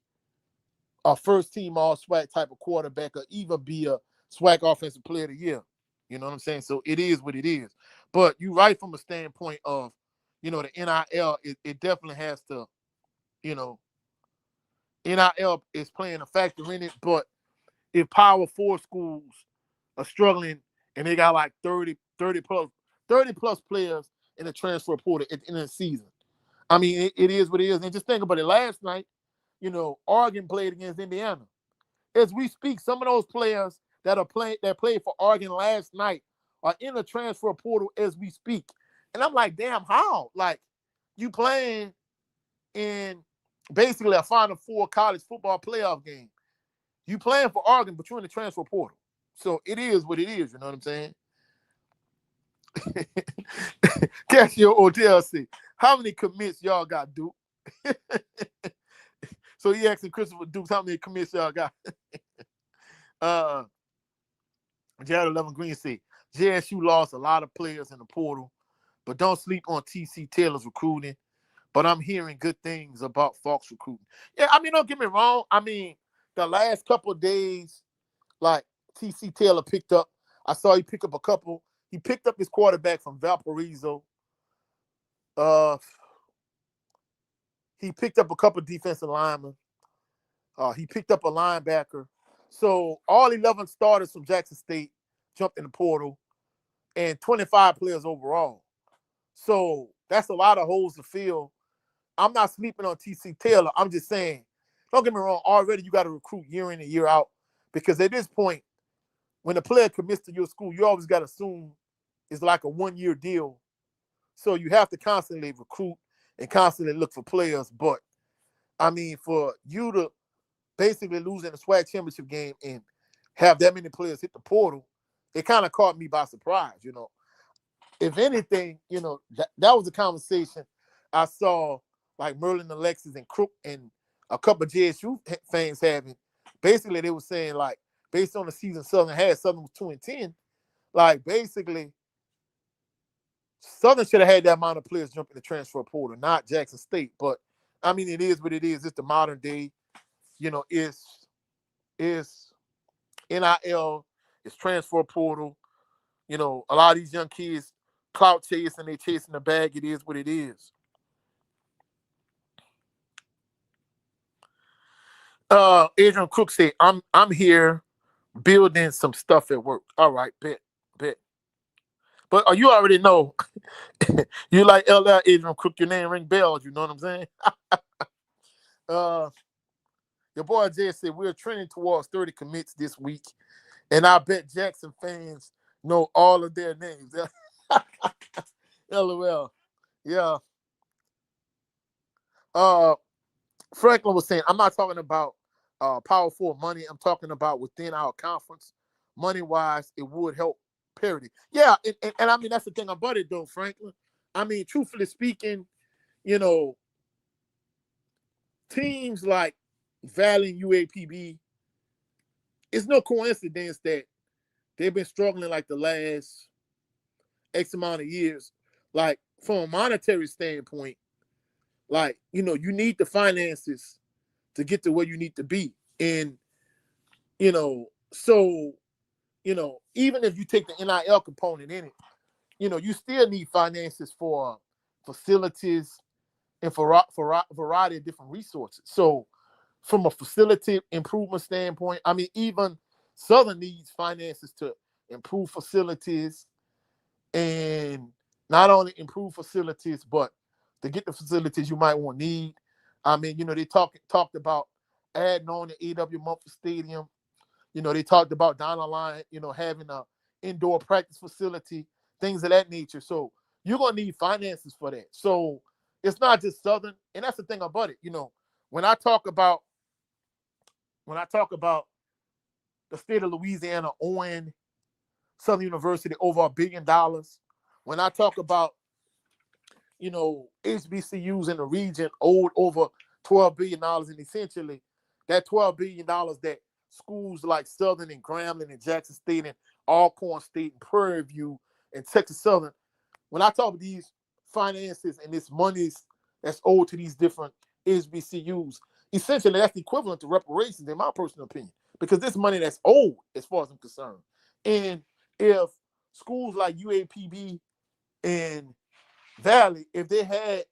a first-team all-SWAC type of quarterback or even be a SWAC offensive player of the year. You know what I'm saying? So it is what it is. But you're right from a standpoint of, the NIL, it definitely has to, NIL is playing a factor in it. But if Power 4 schools are struggling and they got like 30 plus players in the transfer portal at the end of the season, I mean, it is what it is. And just think about it. Last night, Oregon played against Indiana. As we speak, some of those players that played for Oregon last night are in the transfer portal as we speak. And I'm like, damn, how? Like, you playing in basically a Final Four college football playoff game. You playing for Oregon, but you're in the transfer portal. So it is what it is, you know what I'm saying? Casio Odell said, how many commits y'all got, Duke? So he asking Christopher Dukes how many commits y'all got. Jared 11 Green said, JSU lost a lot of players in the portal, but don't sleep on TC Taylor's recruiting. But I'm hearing good things about Faulk's recruiting. Yeah, I mean, don't get me wrong. I mean, the last couple of days, like TC Taylor I saw he pick up a couple. He picked up his quarterback from Valparaiso. He picked up a couple of defensive linemen. He picked up a linebacker. So all 11 starters from Jackson State jumped in the portal and 25 players overall. So that's a lot of holes to fill. I'm not sleeping on TC Taylor. I'm just saying, don't get me wrong, already you got to recruit year in and year out because at this point, when a player commits to your school, you always got to assume it's like a one-year deal. So you have to constantly recruit and constantly look for players. But, I mean, for you to basically lose in the SWAC championship game and have that many players hit the portal, it kind of caught me by surprise. If anything, that was a conversation I saw like Merlin, Alexis, and Crook and a couple of JSU fans having. Basically, they were saying like, based on the season Southern had, Southern was 2-10. Like basically, Southern should have had that amount of players jump in the transfer portal, not Jackson State. But I mean, it is what it is. It's the modern day. It's NIL, it's transfer portal. A lot of these young kids clout chasing, they chasing the bag. It is what it is. Adrian Cook said, I'm here building some stuff at work. All right, bet. But you already know you like LL Adrian Cook, your name ring bells, you know what I'm saying? uh your boy Jay said we're trending towards 30 commits this week, and I bet Jackson fans know all of their names. LOL. Yeah. Uh Franklin was saying, I'm not talking about Power Four money. I'm talking about within our conference, money wise, it would help parity. Yeah, and I mean that's the thing about it though, Franklin. I mean, truthfully speaking, you know, teams like Valley and UAPB, it's no coincidence that they've been struggling like the last X amount of years. Like from a monetary standpoint, like you need the finances to get to where you need to be, and so even if you take the NIL component in it, you still need finances for facilities and for a variety of different resources. So from a facility improvement standpoint, I mean, even Southern needs finances to improve facilities, and not only improve facilities, but to get the facilities you might want need. I mean, they talked about adding on the A.W. Mumford Stadium. They talked about down the line, having a indoor practice facility, things of that nature. So you're gonna need finances for that. So it's not just Southern, and that's the thing about it. When I talk about the state of Louisiana owing Southern University over $1 billion, when I talk about HBCUs in the region owed over $12 billion, and essentially that $12 billion that schools like Southern and Grambling and Jackson State and Alcorn State and Prairie View and Texas Southern, when I talk about these finances and this monies that's owed to these different HBCUs, essentially that's equivalent to reparations in my personal opinion, because this money that's owed as far as I'm concerned. And if schools like UAPB and Valley, if they had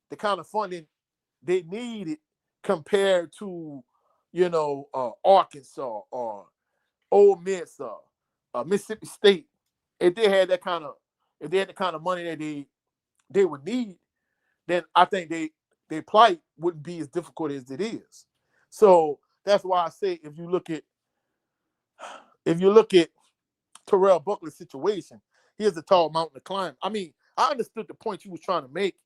the kind of funding they needed compared to, Arkansas or Ole Miss or Mississippi State, if they had the kind of money that they would need, then I think their plight wouldn't be as difficult as it is. So that's why I say if you look at Terrell Buckley's situation, here's a tall mountain to climb. I mean, I understood the point you was trying to make,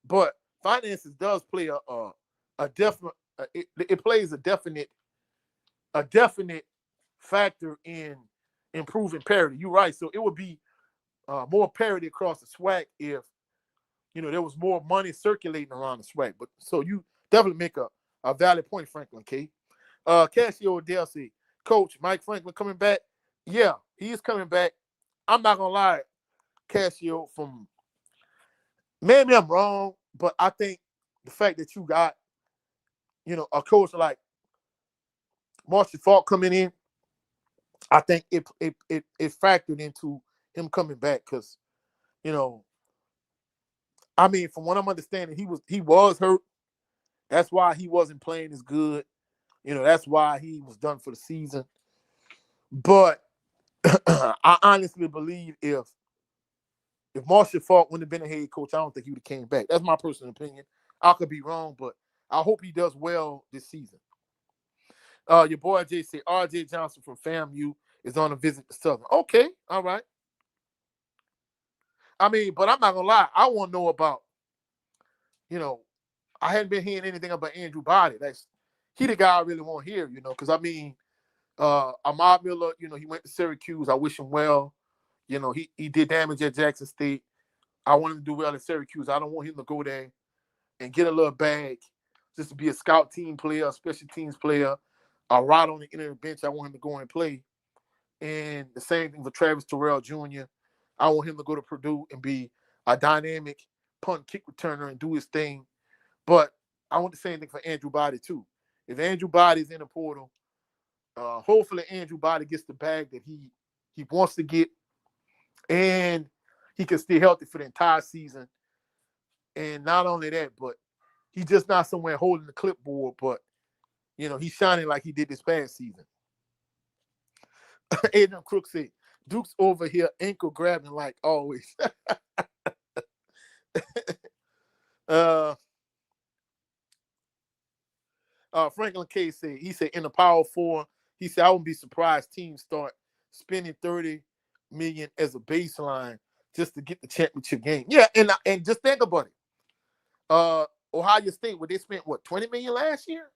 but finances does play a definite it plays a definite factor in improving parity. You're right. So it would be more parity across the SWAC if there was more money circulating around the SWAC. But so you definitely make a valid point, Franklin K. Cassio Odell said, Coach Mike Franklin coming back. Yeah, he is coming back. I'm not gonna lie, Cassio, maybe I'm wrong, but I think the fact that you got, a coach like Marshall Faulk coming in, I think it factored into him coming back because, I mean, from what I'm understanding, he was hurt. That's why he wasn't playing as good. That's why he was done for the season. But I honestly believe if Marshall Faulk wouldn't have been a head coach, I don't think he would have came back. That's my personal opinion. I could be wrong, but I hope he does well this season. Your boy Jay said R.J. Johnson from FAMU is on a visit to Southern. Okay, all right. I mean, but I'm not gonna lie. I want to know about, I hadn't been hearing anything about Andrew Body. He the guy I really want to hear, because I mean, Ahmad Miller, he went to Syracuse. I wish him well. He did damage at Jackson State. I want him to do well at Syracuse. I don't want him to go there and get a little bag just to be a scout team player, a special teams player, a ride on the end of the bench. I want him to go and play. And the same thing for Travis Terrell Jr. I want him to go to Purdue and be a dynamic punt kick returner and do his thing. But I want the same thing for Andrew Body too. If Andrew Body's in the portal, hopefully Andrew Body gets the bag that he wants to get, and he can stay healthy for the entire season. And not only that, but he's just not somewhere holding the clipboard, but he's shining like he did this past season. Adrian Crook said, Duke's over here ankle grabbing like always. Franklin K said, in the Power Four, he said, I wouldn't be surprised teams start spending $30 million as a baseline just to get the championship game. Yeah, and just think about it. Ohio State, where they spent what, $20 million last year?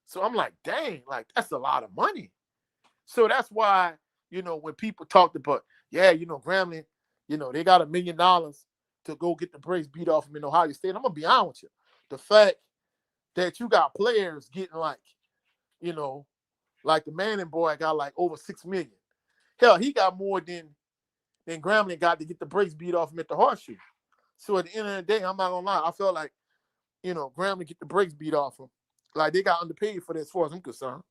So I'm like, dang, like that's a lot of money. So that's why, when people talked about, Grambling, they got $1 million to go get the brakes beat off them in Ohio State. I'm gonna be honest with you. The fact that you got players getting like the Manning boy got like over $6 million. Hell, he got more than Grambling got to get the brakes beat off him at the Horseshoe. So at the end of the day, I'm not gonna lie, I felt like, Grambling get the brakes beat off him. Like they got underpaid for that as far as I'm concerned.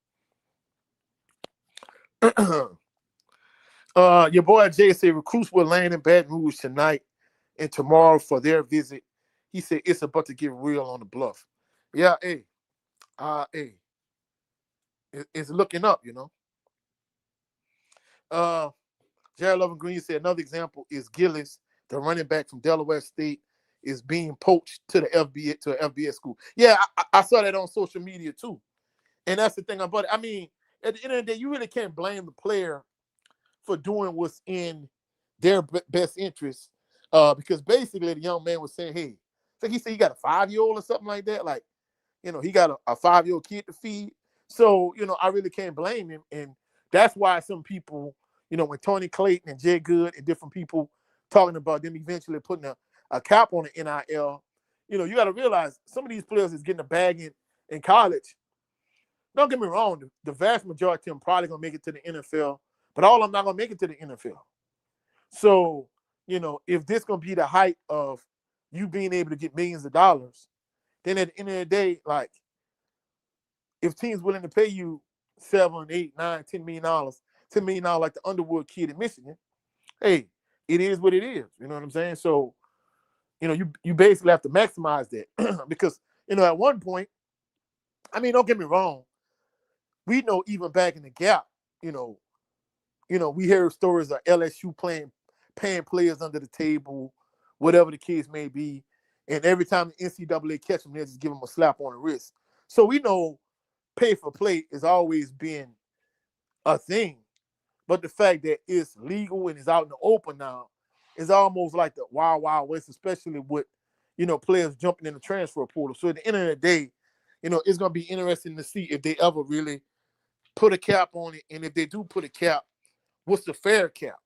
Your boy Jay said recruits will land in Baton Rouge tonight and tomorrow for their visit. He said it's about to get real on the bluff. Yeah, it's looking up, Jared Lovin Green said another example is Gillis, the running back from Delaware State, is being poached to the FBS school. Yeah, I saw that on social media too. And that's the thing about it. I mean, at the end of the day, you really can't blame the player for doing what's in their best interest. Because basically the young man was saying, hey, I think he said he got a 5-year-old or something like that. Like, he got a 5-year-old kid to feed. So, I really can't blame him. And that's why some people, when Tony Clayton and Jay Good and different people talking about them eventually putting a cap on the NIL, you got to realize some of these players is getting a bag in college. Don't get me wrong. The vast majority of them probably going to make it to the NFL, but all of them not going to make it to the NFL. So, if this going to be the height of you being able to get millions of dollars, then at the end of the day, like, if teams willing to pay you $7, $8, $9, $10 million, $10 million like the Underwood kid in Michigan, hey, it is what it is. You know what I'm saying? So, you basically have to maximize that because, at one point, I mean, don't get me wrong, we know even back in the gap, we hear stories of LSU paying players under the table, whatever the case may be, and every time the NCAA catch them, they just give them a slap on the wrist. So we know pay for play has always been a thing, but the fact that it's legal and it's out in the open now is almost like the wild, wild west, especially with players jumping in the transfer portal. So at the end of the day, it's going to be interesting to see if they ever really put a cap on it, and if they do put a cap, what's the fair cap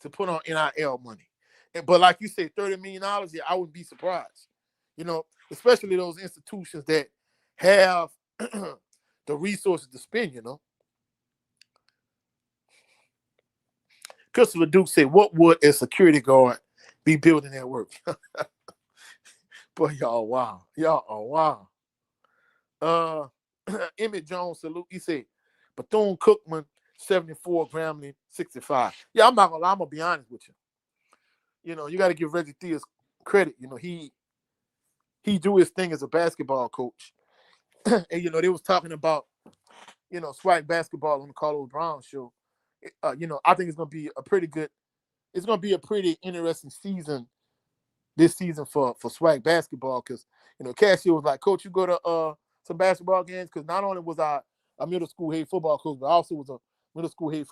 to put on NIL money? But like you said, $30 million, yeah, I wouldn't be surprised. Especially those institutions that have the resources to spend, Christopher Duke said, what would a security guard be building at work? Boy, y'all wow. Y'all are wow. Emmett Jones salute. He said, Bethune-Cookman, 74, Grambling, 65. Yeah, I'm not gonna lie, I'm gonna be honest with you. You got to give Reggie Theus credit. He do his thing as a basketball coach. And they was talking about, swag basketball on the Carlos Brown show. I think it's gonna be a pretty good. It's gonna be a pretty interesting season this season for swag basketball because Cassie was like, Coach, you go to some basketball games because not only was I a middle school head football coach, but I also was a middle school head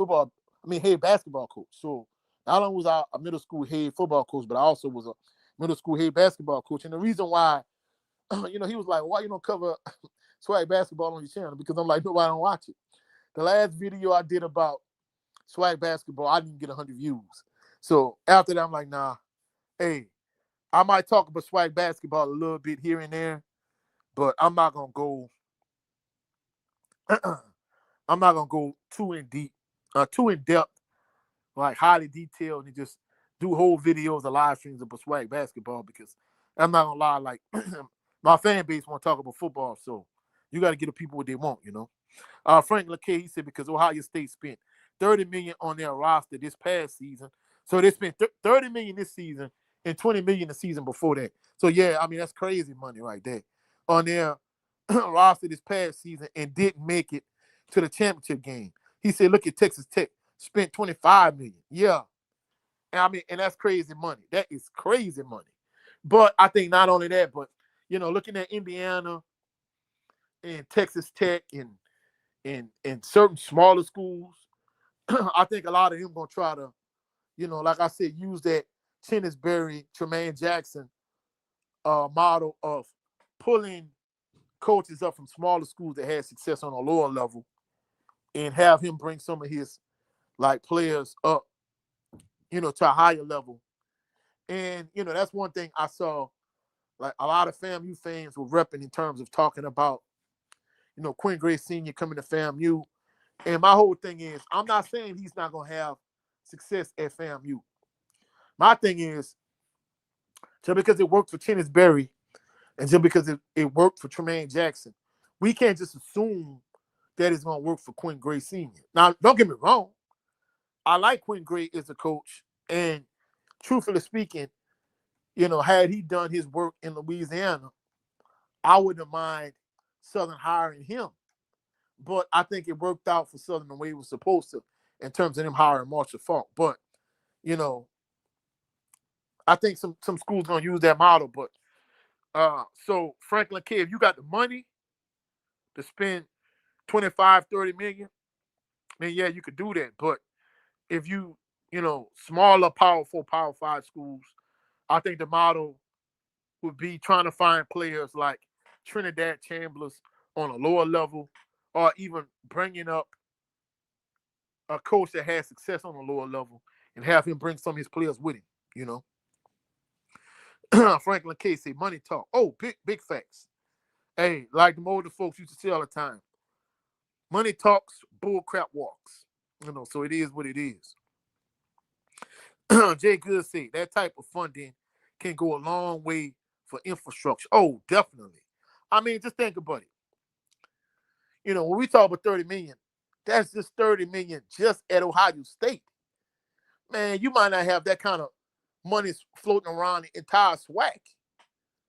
head basketball coach. So not only was I a middle school head football coach, but I also was a middle school head basketball coach. And the reason why, he was like, why you don't cover swag basketball on your channel? Because I'm like, nobody don't watch it. the last video I did about swag basketball, I didn't get 100 views. So after that, I'm like, nah, hey, I might talk about swag basketball a little bit here and there, but I'm not gonna go. I'm not gonna go too in depth, like highly detailed, and just do whole videos or live streams about swag basketball because I'm not gonna lie, like my fan base want to talk about football, so you got to get the people what they want, you know. Frank LaKay, he said because Ohio State spent $30 million on their roster this past season, so they spent $30 million this season and $20 million the season before that. So yeah, I mean that's crazy money right there on their roster this past season and didn't make it to the championship game. He said, look at Texas Tech spent $25 million. Yeah, and I mean, and that's crazy money. That is crazy money. But I think not only that, but looking at Indiana and Texas Tech and certain smaller schools, I think a lot of them gonna try to, like I said, use that Tennisberry, Tremaine Jackson model of pulling coaches up from smaller schools that had success on a lower level and have him bring some of his like players up, to a higher level. And, that's one thing I saw like a lot of FAMU fans were repping in terms of talking about, Quinn Gray Sr. coming to FAMU. And my whole thing is, I'm not saying he's not going to have success at FAMU. My thing is, just because it worked for Tennis Berry and just because it worked for Tremaine Jackson, we can't just assume that it's going to work for Quinn Gray Sr. Now, don't get me wrong. I like Quinn Gray as a coach. And truthfully speaking, had he done his work in Louisiana, I wouldn't mind Southern hiring him. But I think it worked out for Southern the way it was supposed to in terms of them hiring Marshall Faulk. But, I think some schools going to use that model. But so Franklin K, if you got the money to spend 25, 30 million, then yeah, you could do that. But if smaller Power 4, Power 5 schools, I think the model would be trying to find players like Trinidad Chambliss on a lower level, or even bringing up a coach that has success on a lower level and have him bring some of his players with him, Franklin K say money talk. Oh, big facts. Hey, like the older folks used to say all the time, money talks, bull crap walks. So it is what it is. Jay Good said that type of funding can go a long way for infrastructure. Oh, definitely. I mean, just think about it. When we talk about 30 million, that's just 30 million just at Ohio State. Man, you might not have that kind of money floating around the entire SWAC.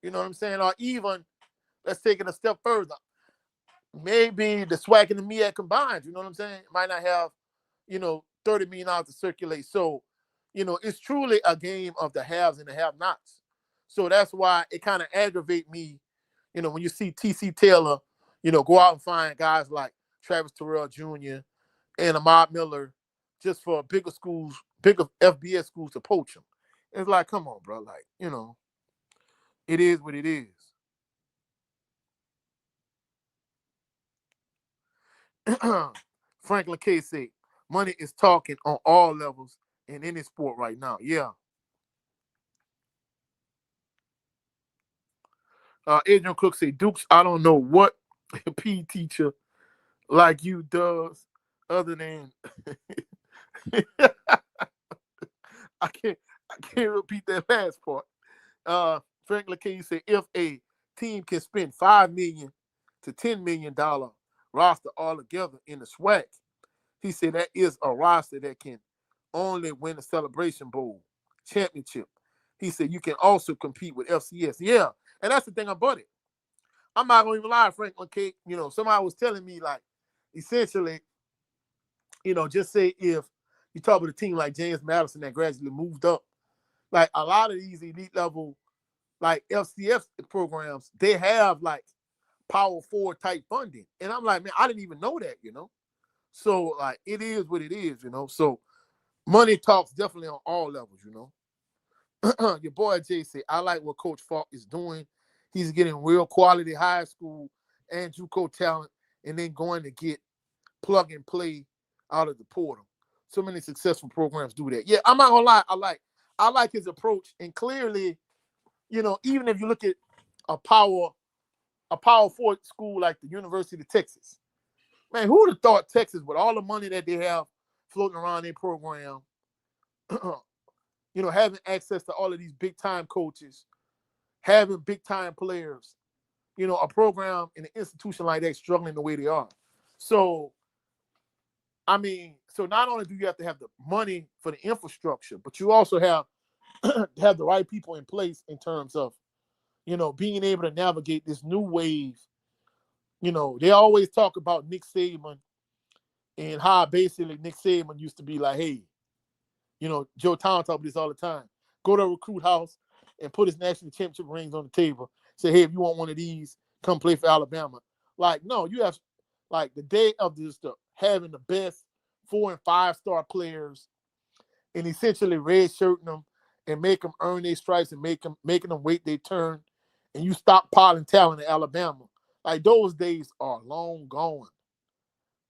You know what I'm saying? Or even, let's take it a step further. Maybe the SWAC and the MEAC combined, you know what I'm saying? Might not have, $30 million to circulate. So, it's truly a game of the haves and the have-nots. So that's why it kind of aggravates me, when you see T.C. Taylor, go out and find guys like Travis Terrell Jr. and Ahmad Miller just for bigger schools, bigger FBS schools to poach them. It's like, come on, bro. Like, it is what it is. Franklin K said, money is talking on all levels in any sport right now. Yeah. Adrian Cook said, Dukes, I don't know what a PE teacher like you does other than I can't repeat that last part. Franklin K said, if a team can spend $5 million to $10 million roster all together in the SWAC, he said that is a roster that can only win the Celebration Bowl championship. He said you can also compete with FCS. Yeah, and that's the thing about it. I'm not gonna even lie, Franklin K. Somebody was telling me like, essentially, just say if you talk about a team like James Madison that gradually moved up, like a lot of these elite level, like FCS programs, they have like Power 4 type funding, and I'm like, man, I didn't even know that. So like, it is what it is. So money talks definitely on all levels. Your boy Jay said, I like what Coach Faulk is doing. He's getting real quality high school and JUCO talent, and then going to get plug and play out of the portal. So many successful programs do that. Yeah, I'm not gonna lie. I like his approach, and clearly, even if you look at a power a power four school like the University of Texas, man, who would have thought Texas, with all the money that they have floating around their program, having access to all of these big time coaches, having big time players, a program in an institution like that struggling the way they are. So, so not only do you have to have the money for the infrastructure, but you also have have the right people in place in terms of, being able to navigate this new wave. They always talk about Nick Saban and how basically Nick Saban used to be like, hey, Joe Town talk about this all the time. Go to a recruit house and put his national championship rings on the table. Say, hey, if you want one of these, come play for Alabama. Like, no, you have like the day of this having the best 4 and 5-star players and essentially redshirting them and make them earn their stripes and making them wait their turn, and you stop piling talent in Alabama. Like, those days are long gone.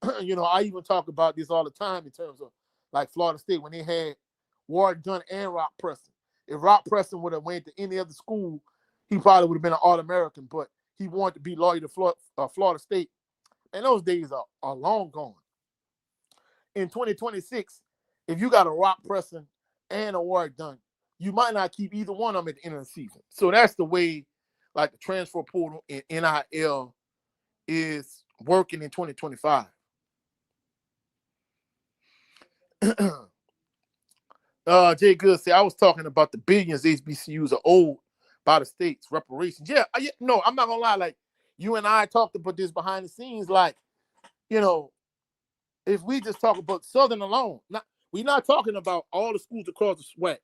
I even talk about this all the time in terms of like Florida State when they had Ward Gunn and Rock Preston. If Rock Preston would have went to any other school, he probably would have been an All-American, but he wanted to be loyal to Florida State. And those days are long gone. In 2026, if you got a Rock Preston and a Ward Gunn, you might not keep either one of them at the end of the season. So that's the way like the transfer portal and NIL is working in 2025. Jay Good said, I was talking about the billions HBCUs are owed by the states, reparations. Yeah, no, I'm not gonna lie. Like, you and I talked about this behind the scenes. Like, you know, if we just talk about Southern alone, we're not talking about all the schools across the SWAC.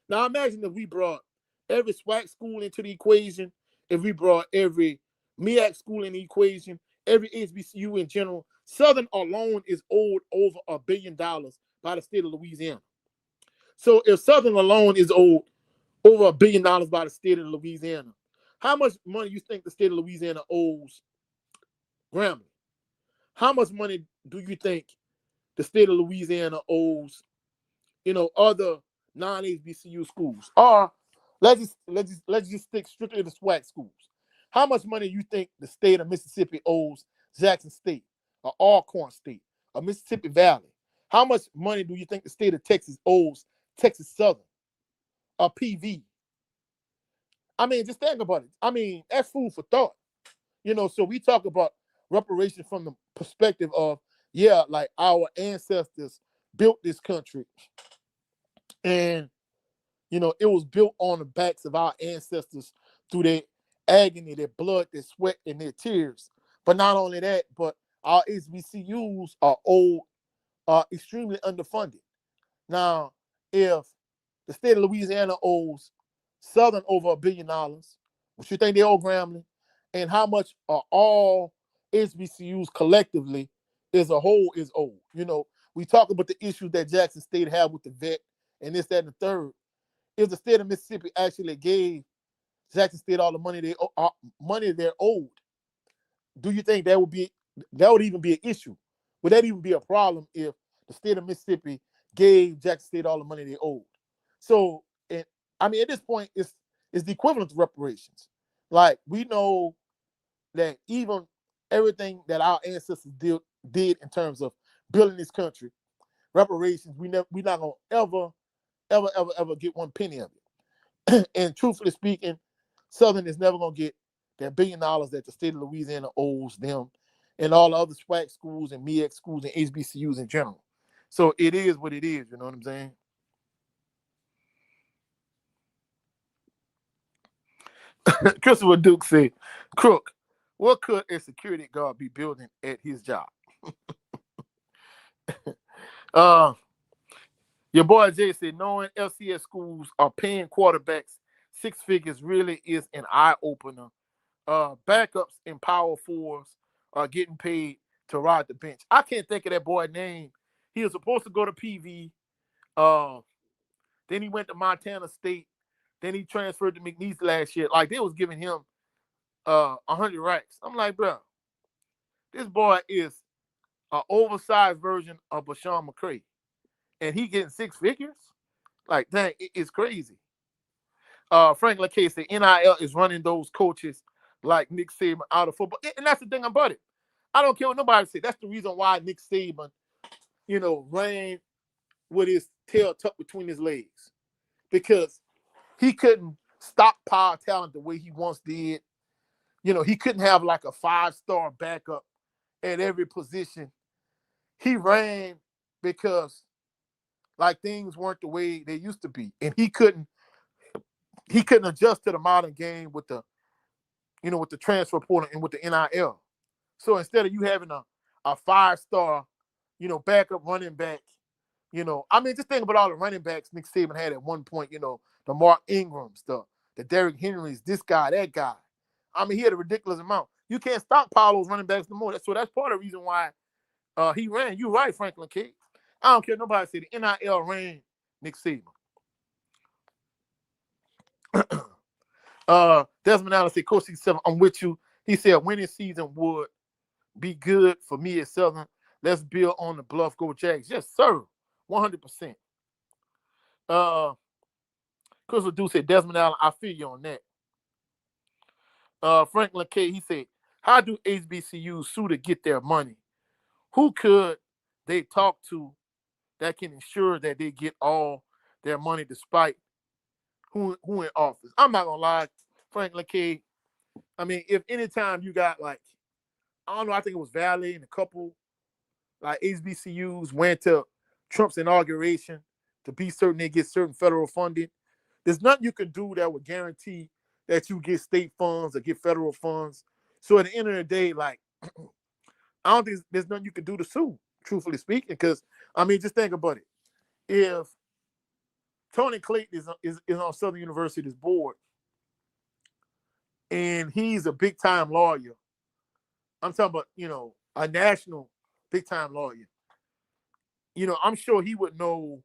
Now, imagine if we brought every SWAC school into the equation, if we brought every MEAC school in the equation, every HBCU in general. Southern alone is owed over $1 billion by the state of Louisiana. So if Southern alone is owed over $1 billion by the state of Louisiana, how much money you think the state of Louisiana owes Grambling? How much money do you think the state of Louisiana owes, other non-HBCU schools? Or let's just stick strictly to SWAC schools. How much money you think the state of Mississippi owes Jackson State, or Alcorn State, or Mississippi Valley? How much money do you think the state of Texas owes Texas Southern, or PV? Just think about it. That's food for thought. So we talk about reparations from the perspective of, like our ancestors built this country, and it was built on the backs of our ancestors through their agony, their blood, their sweat, and their tears. But not only that, but our HBCUs are extremely underfunded. Now, if the state of Louisiana owes Southern over $1 billion, what you think they owe Grambling, and how much are all HBCUs collectively as a whole is owed? We talk about the issues that Jackson State have with the vet and this, that, and the third. If the state of Mississippi actually gave Jackson State all the money they're owed, do you think that would even be an issue? Would that even be a problem if the state of Mississippi gave Jackson State all the money they owed? So, at this point, it's the equivalent to reparations. Like, we know that even everything that our ancestors did in terms of building this country, reparations, we're not gonna ever get one penny of it. And truthfully speaking, Southern is never gonna get that $1 billion that the state of Louisiana owes them, and all the other SWAC schools and MEAC schools and HBCUs in general. So it is what it is. You know what I'm saying? Christopher Duke said, Crook, what could a security guard be building at his job? uh, your boy Jay said, knowing FCS schools are paying quarterbacks 6 figures really is an eye opener. Backups and power fours are getting paid to ride the bench. I can't think of that boy's name. He was supposed to go to PV. Then he went to Montana State. Then he transferred to McNeese last year. Like, they was giving him 100 racks. I'm like, bro, this boy is an oversized version of Bashawn McCray, and he getting 6 figures. Like, dang, it's crazy. Frank LaCase said NIL is running those coaches like Nick Saban out of football, and that's the thing about it. I don't care what nobody says. That's the reason why Nick Saban, ran with his tail tucked between his legs, because he couldn't stockpile talent the way he once did. He couldn't have like a 5-star backup at every position. He ran because like things weren't the way they used to be, and he couldn't adjust to the modern game with the with the transfer portal and with the NIL. So instead of you having a 5-star, backup running back, just think about all the running backs Nick Saban had at one point. The Mark Ingrams, the Derrick Henrys, this guy, that guy. He had a ridiculous amount. You can't stockpile those running backs no more. So that's part of the reason why he ran. You're right, Franklin King. I don't care what nobody say. The NIL ran Nick Saban. Desmond Allen said, Coach C7, I'm with you. He said winning season would be good for me at Southern. Let's build on the bluff. Go Jags. Yes, sir. 100%. Crystal Duke said, Desmond Allen, I feel you on that. Franklin K, he said, how do HBCUs sue to get their money? Who could they talk to that can ensure that they get all their money despite who in office? I'm not going to lie, Franklin K. If anytime you got I don't know, I think it was Valley and a couple HBCUs went to Trump's inauguration to be certain they get certain federal funding. There's nothing you can do that would guarantee that you get state funds or get federal funds. So at the end of the day, I don't think there's nothing you can do to sue, truthfully speaking, because, just think about it. If Tony Clayton is on Southern University's board and he's a big-time lawyer, I'm talking about, a national big-time lawyer, I'm sure he would know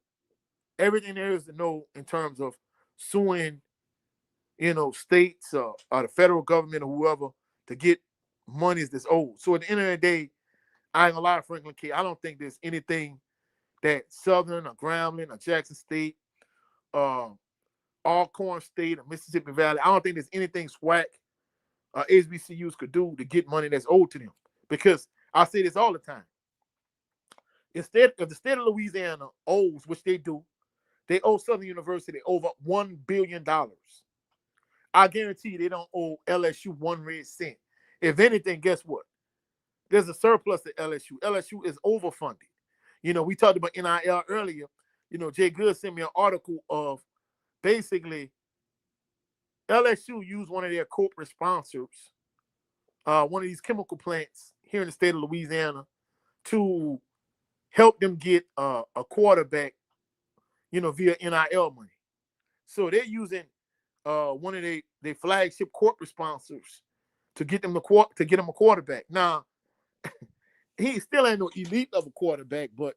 everything there is to know in terms of suing, states or the federal government or whoever to get monies that's owed. So at the end of the day, I ain't gonna lie to Franklin K. I don't think there's anything that Southern or Grambling or Jackson State, Alcorn State or Mississippi Valley, I don't think there's anything SWAC HBCUs could do to get money that's owed to them. Because I say this all the time. Instead, if the state of Louisiana owes, which they do, they owe Southern University over $1 billion. I guarantee you they don't owe LSU 1 red cent. If anything, guess what? There's a surplus at LSU. LSU is overfunded. We talked about NIL earlier. Jay Good sent me an article of basically LSU used one of their corporate sponsors, one of these chemical plants here in the state of Louisiana, to help them get a quarterback, via NIL money. So they're using one of their flagship corporate sponsors to get them a quarterback. Now, he still ain't no elite of a quarterback, but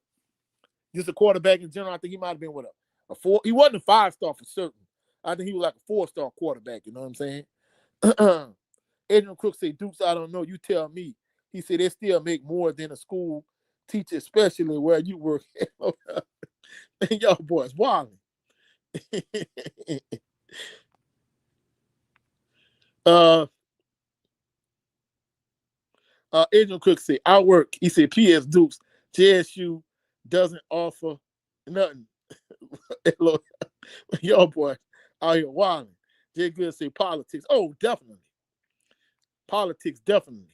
just a quarterback in general. I think he might have been with a 4. He wasn't a 5-star for certain. I think he was like a 4-star quarterback. You know what I'm saying? Adrian Crook said, Dukes, I don't know. You tell me. He said they still make more than a school teacher, especially where you work. Y'all boys wilding. Adrian Cook said, I work. He said, P.S. Dukes, JSU doesn't offer nothing. Y'all boy out here wilding. Jay Good say politics. Oh, definitely. Politics, definitely.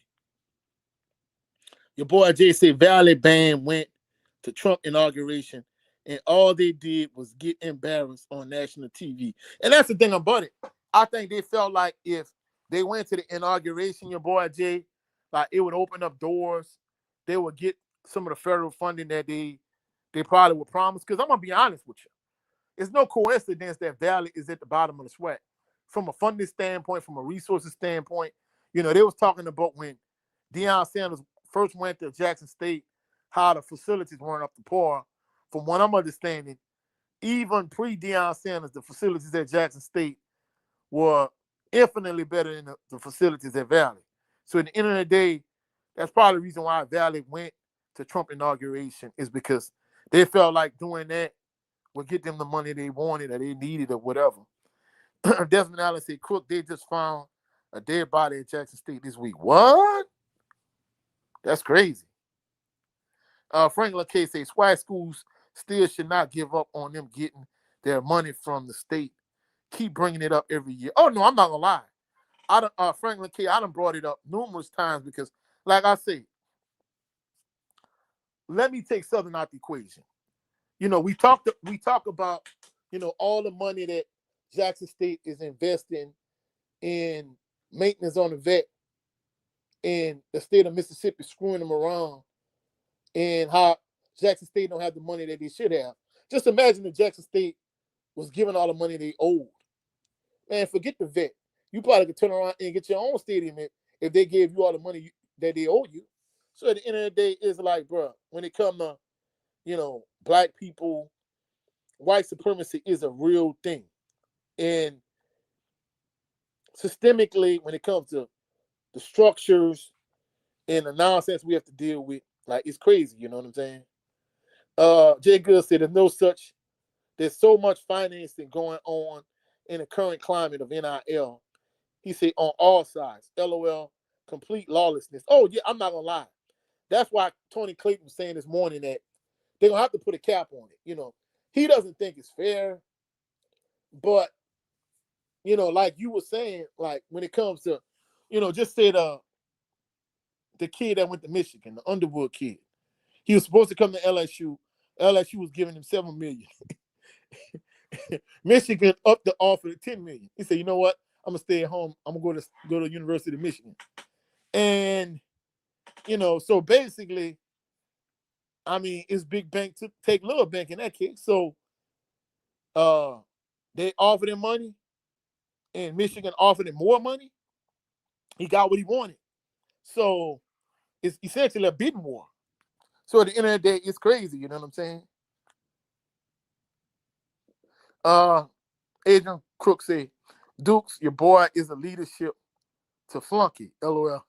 Your boy Jay said Valley Band went to Trump inauguration and all they did was get embarrassed on national TV. And that's the thing about it. I think they felt like if they went to the inauguration, your boy Jay, it would open up doors. They would get some of the federal funding that they probably would promise. Because I'm going to be honest with you. It's no coincidence that Valley is at the bottom of the SWAC. From a funding standpoint, from a resources standpoint, they was talking about when Deion Sanders first went to Jackson State, how the facilities weren't up to par. From what I'm understanding, even pre-Deion Sanders, the facilities at Jackson State were infinitely better than the facilities at Valley. So at the end of the day, that's probably the reason why Valley went to Trump inauguration is because they felt like doing that would get them the money they wanted or they needed or whatever. Desmond Allen said, Crook, they just found a dead body in Jackson State this week. What? That's crazy. Franklin K says, white schools still should not give up on them getting their money from the state. Keep bringing it up every year. Oh, no, I'm not going to lie. Franklin K, I done brought it up numerous times because, like I say, let me take Southern out the equation. We talk about, all the money that Jackson State is investing in maintenance on the vet and the state of Mississippi screwing them around and how Jackson State don't have the money that they should have. Just imagine if Jackson State was given all the money they owed. Man, forget the vet. You probably could turn around and get your own stadium if they gave you all the money that they owe you. So at the end of the day, it's like, bro, when it comes to, black people, white supremacy is a real thing. And systemically, when it comes to the structures and the nonsense we have to deal with, like, it's crazy, you know what I'm saying? Jay Good said there's so much financing going on in the current climate of NIL. He said on all sides, LOL, complete lawlessness. Oh, yeah, I'm not going to lie. That's why Tony Clayton was saying this morning that they're going to have to put a cap on it. He doesn't think it's fair. But, like you were saying, like when it comes to, just say the kid that went to Michigan, the Underwood kid. He was supposed to come to LSU. LSU was giving him $7 million. Michigan upped the offer to $10 million. He said, you know what? I'm gonna stay at home. I'm gonna go to the University of Michigan. And so basically, I mean, it's big bank to take little bank in that case. So they offered him money, and Michigan offered him more money. He got what he wanted. So it's essentially a bidding war. So at the end of the day, it's crazy. You know what I'm saying? Adrian Crook said, Dukes, your boy is a leadership to flunky. LOL.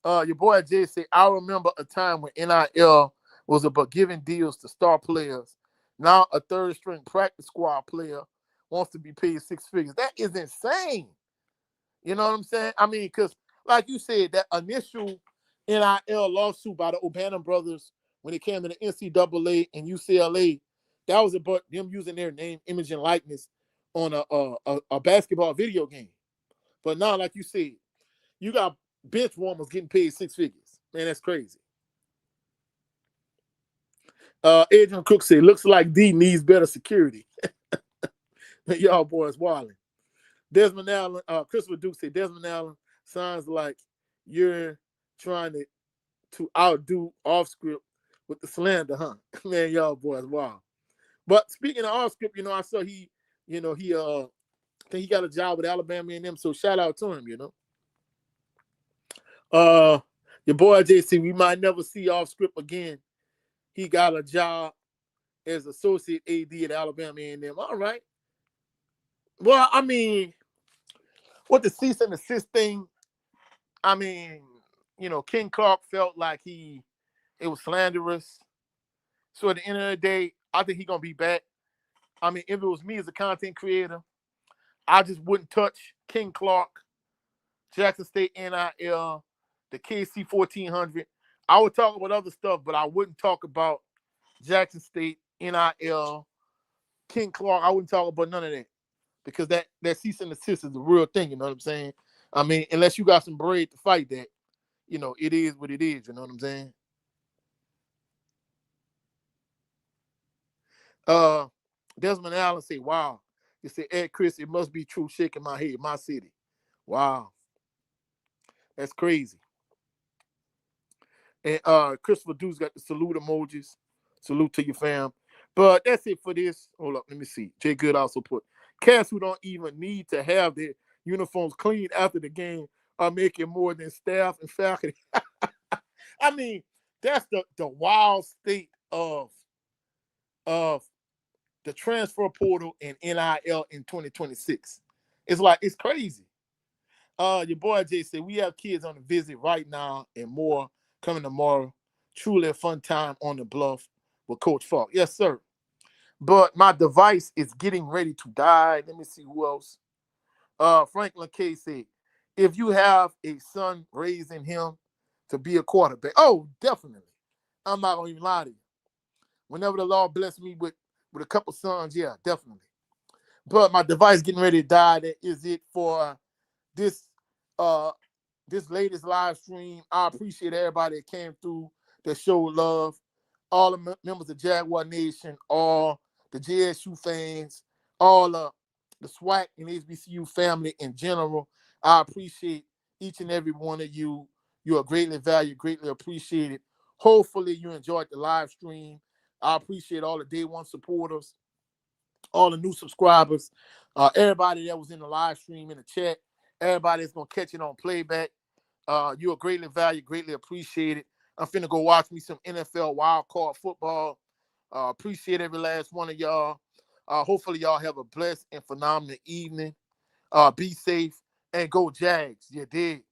Your boy Jay said, I remember a time when NIL was about giving deals to star players. Now a third string practice squad player wants to be paid six figures. That is insane. You know what I'm saying? I mean, because like you said, that initial NIL lawsuit by the O'Bannon brothers when it came to the NCAA and UCLA, that was about them using their name, image, and likeness on a basketball video game. But now, like you said, you got bench warmers getting paid six figures. Man, that's crazy. Adrian Cook said, looks like D needs better security. Y'all boys wilding. Desmond Allen, Christopher Duke said, Desmond Allen sounds like you're trying to outdo off script with the slander, huh? Man, y'all boys, wow. But speaking of off script, I saw he think he got a job with Alabama and them, so shout out to him, Your boy JC, we might never see off script again. He got a job as associate AD at Alabama and them. All right. Well, I mean, with the cease and desist thing, I mean, Ken Clark felt like it was slanderous. So at the end of the day, I think he's gonna be back. I mean, if it was me as a content creator, I just wouldn't touch Ken Clark, Jackson State NIL, the KC 1400. I would talk about other stuff, but I wouldn't talk about Jackson State NIL, Ken Clark. I wouldn't talk about none of that because that cease and desist is the real thing. You know what I'm saying? I mean, unless you got some bread to fight that, it is what it is. You know what I'm saying? Desmond Allen said, wow. He said, Ed Chris, it must be true, shaking my head, my city. Wow. That's crazy. And Christopher Dude's got the salute emojis. Salute to your fam. But that's it for this. Hold up, let me see. Jay Good also put, cats who don't even need to have their uniforms cleaned after the game are making more than staff and faculty. I mean, that's the wild state of the transfer portal and NIL in 2026. It's like, it's crazy. Your boy Jay said we have kids on the visit right now and more coming tomorrow. Truly a fun time on the bluff with Coach Faulk. Yes, sir. But my device is getting ready to die. Let me see who else. Franklin K said, if you have a son, raising him to be a quarterback. Oh, definitely. I'm not gonna even lie to you. Whenever the Lord bless me with a couple sons, yeah, definitely. But my device getting ready to die. That is it for this uh this latest live stream. I appreciate everybody that came through that showed love. All the members of Jaguar Nation, all the JSU fans, all the SWAC and HBCU family in general. I appreciate each and every one of you. You are greatly valued, greatly appreciated. Hopefully you enjoyed the live stream. I appreciate all the day one supporters, all the new subscribers, everybody that was in the live stream, in the chat, everybody that's going to catch it on playback. You are greatly valued, greatly appreciated. I'm finna go watch me some NFL wild card football. Appreciate every last one of y'all. Hopefully y'all have a blessed and phenomenal evening. Be safe and go Jags. You did.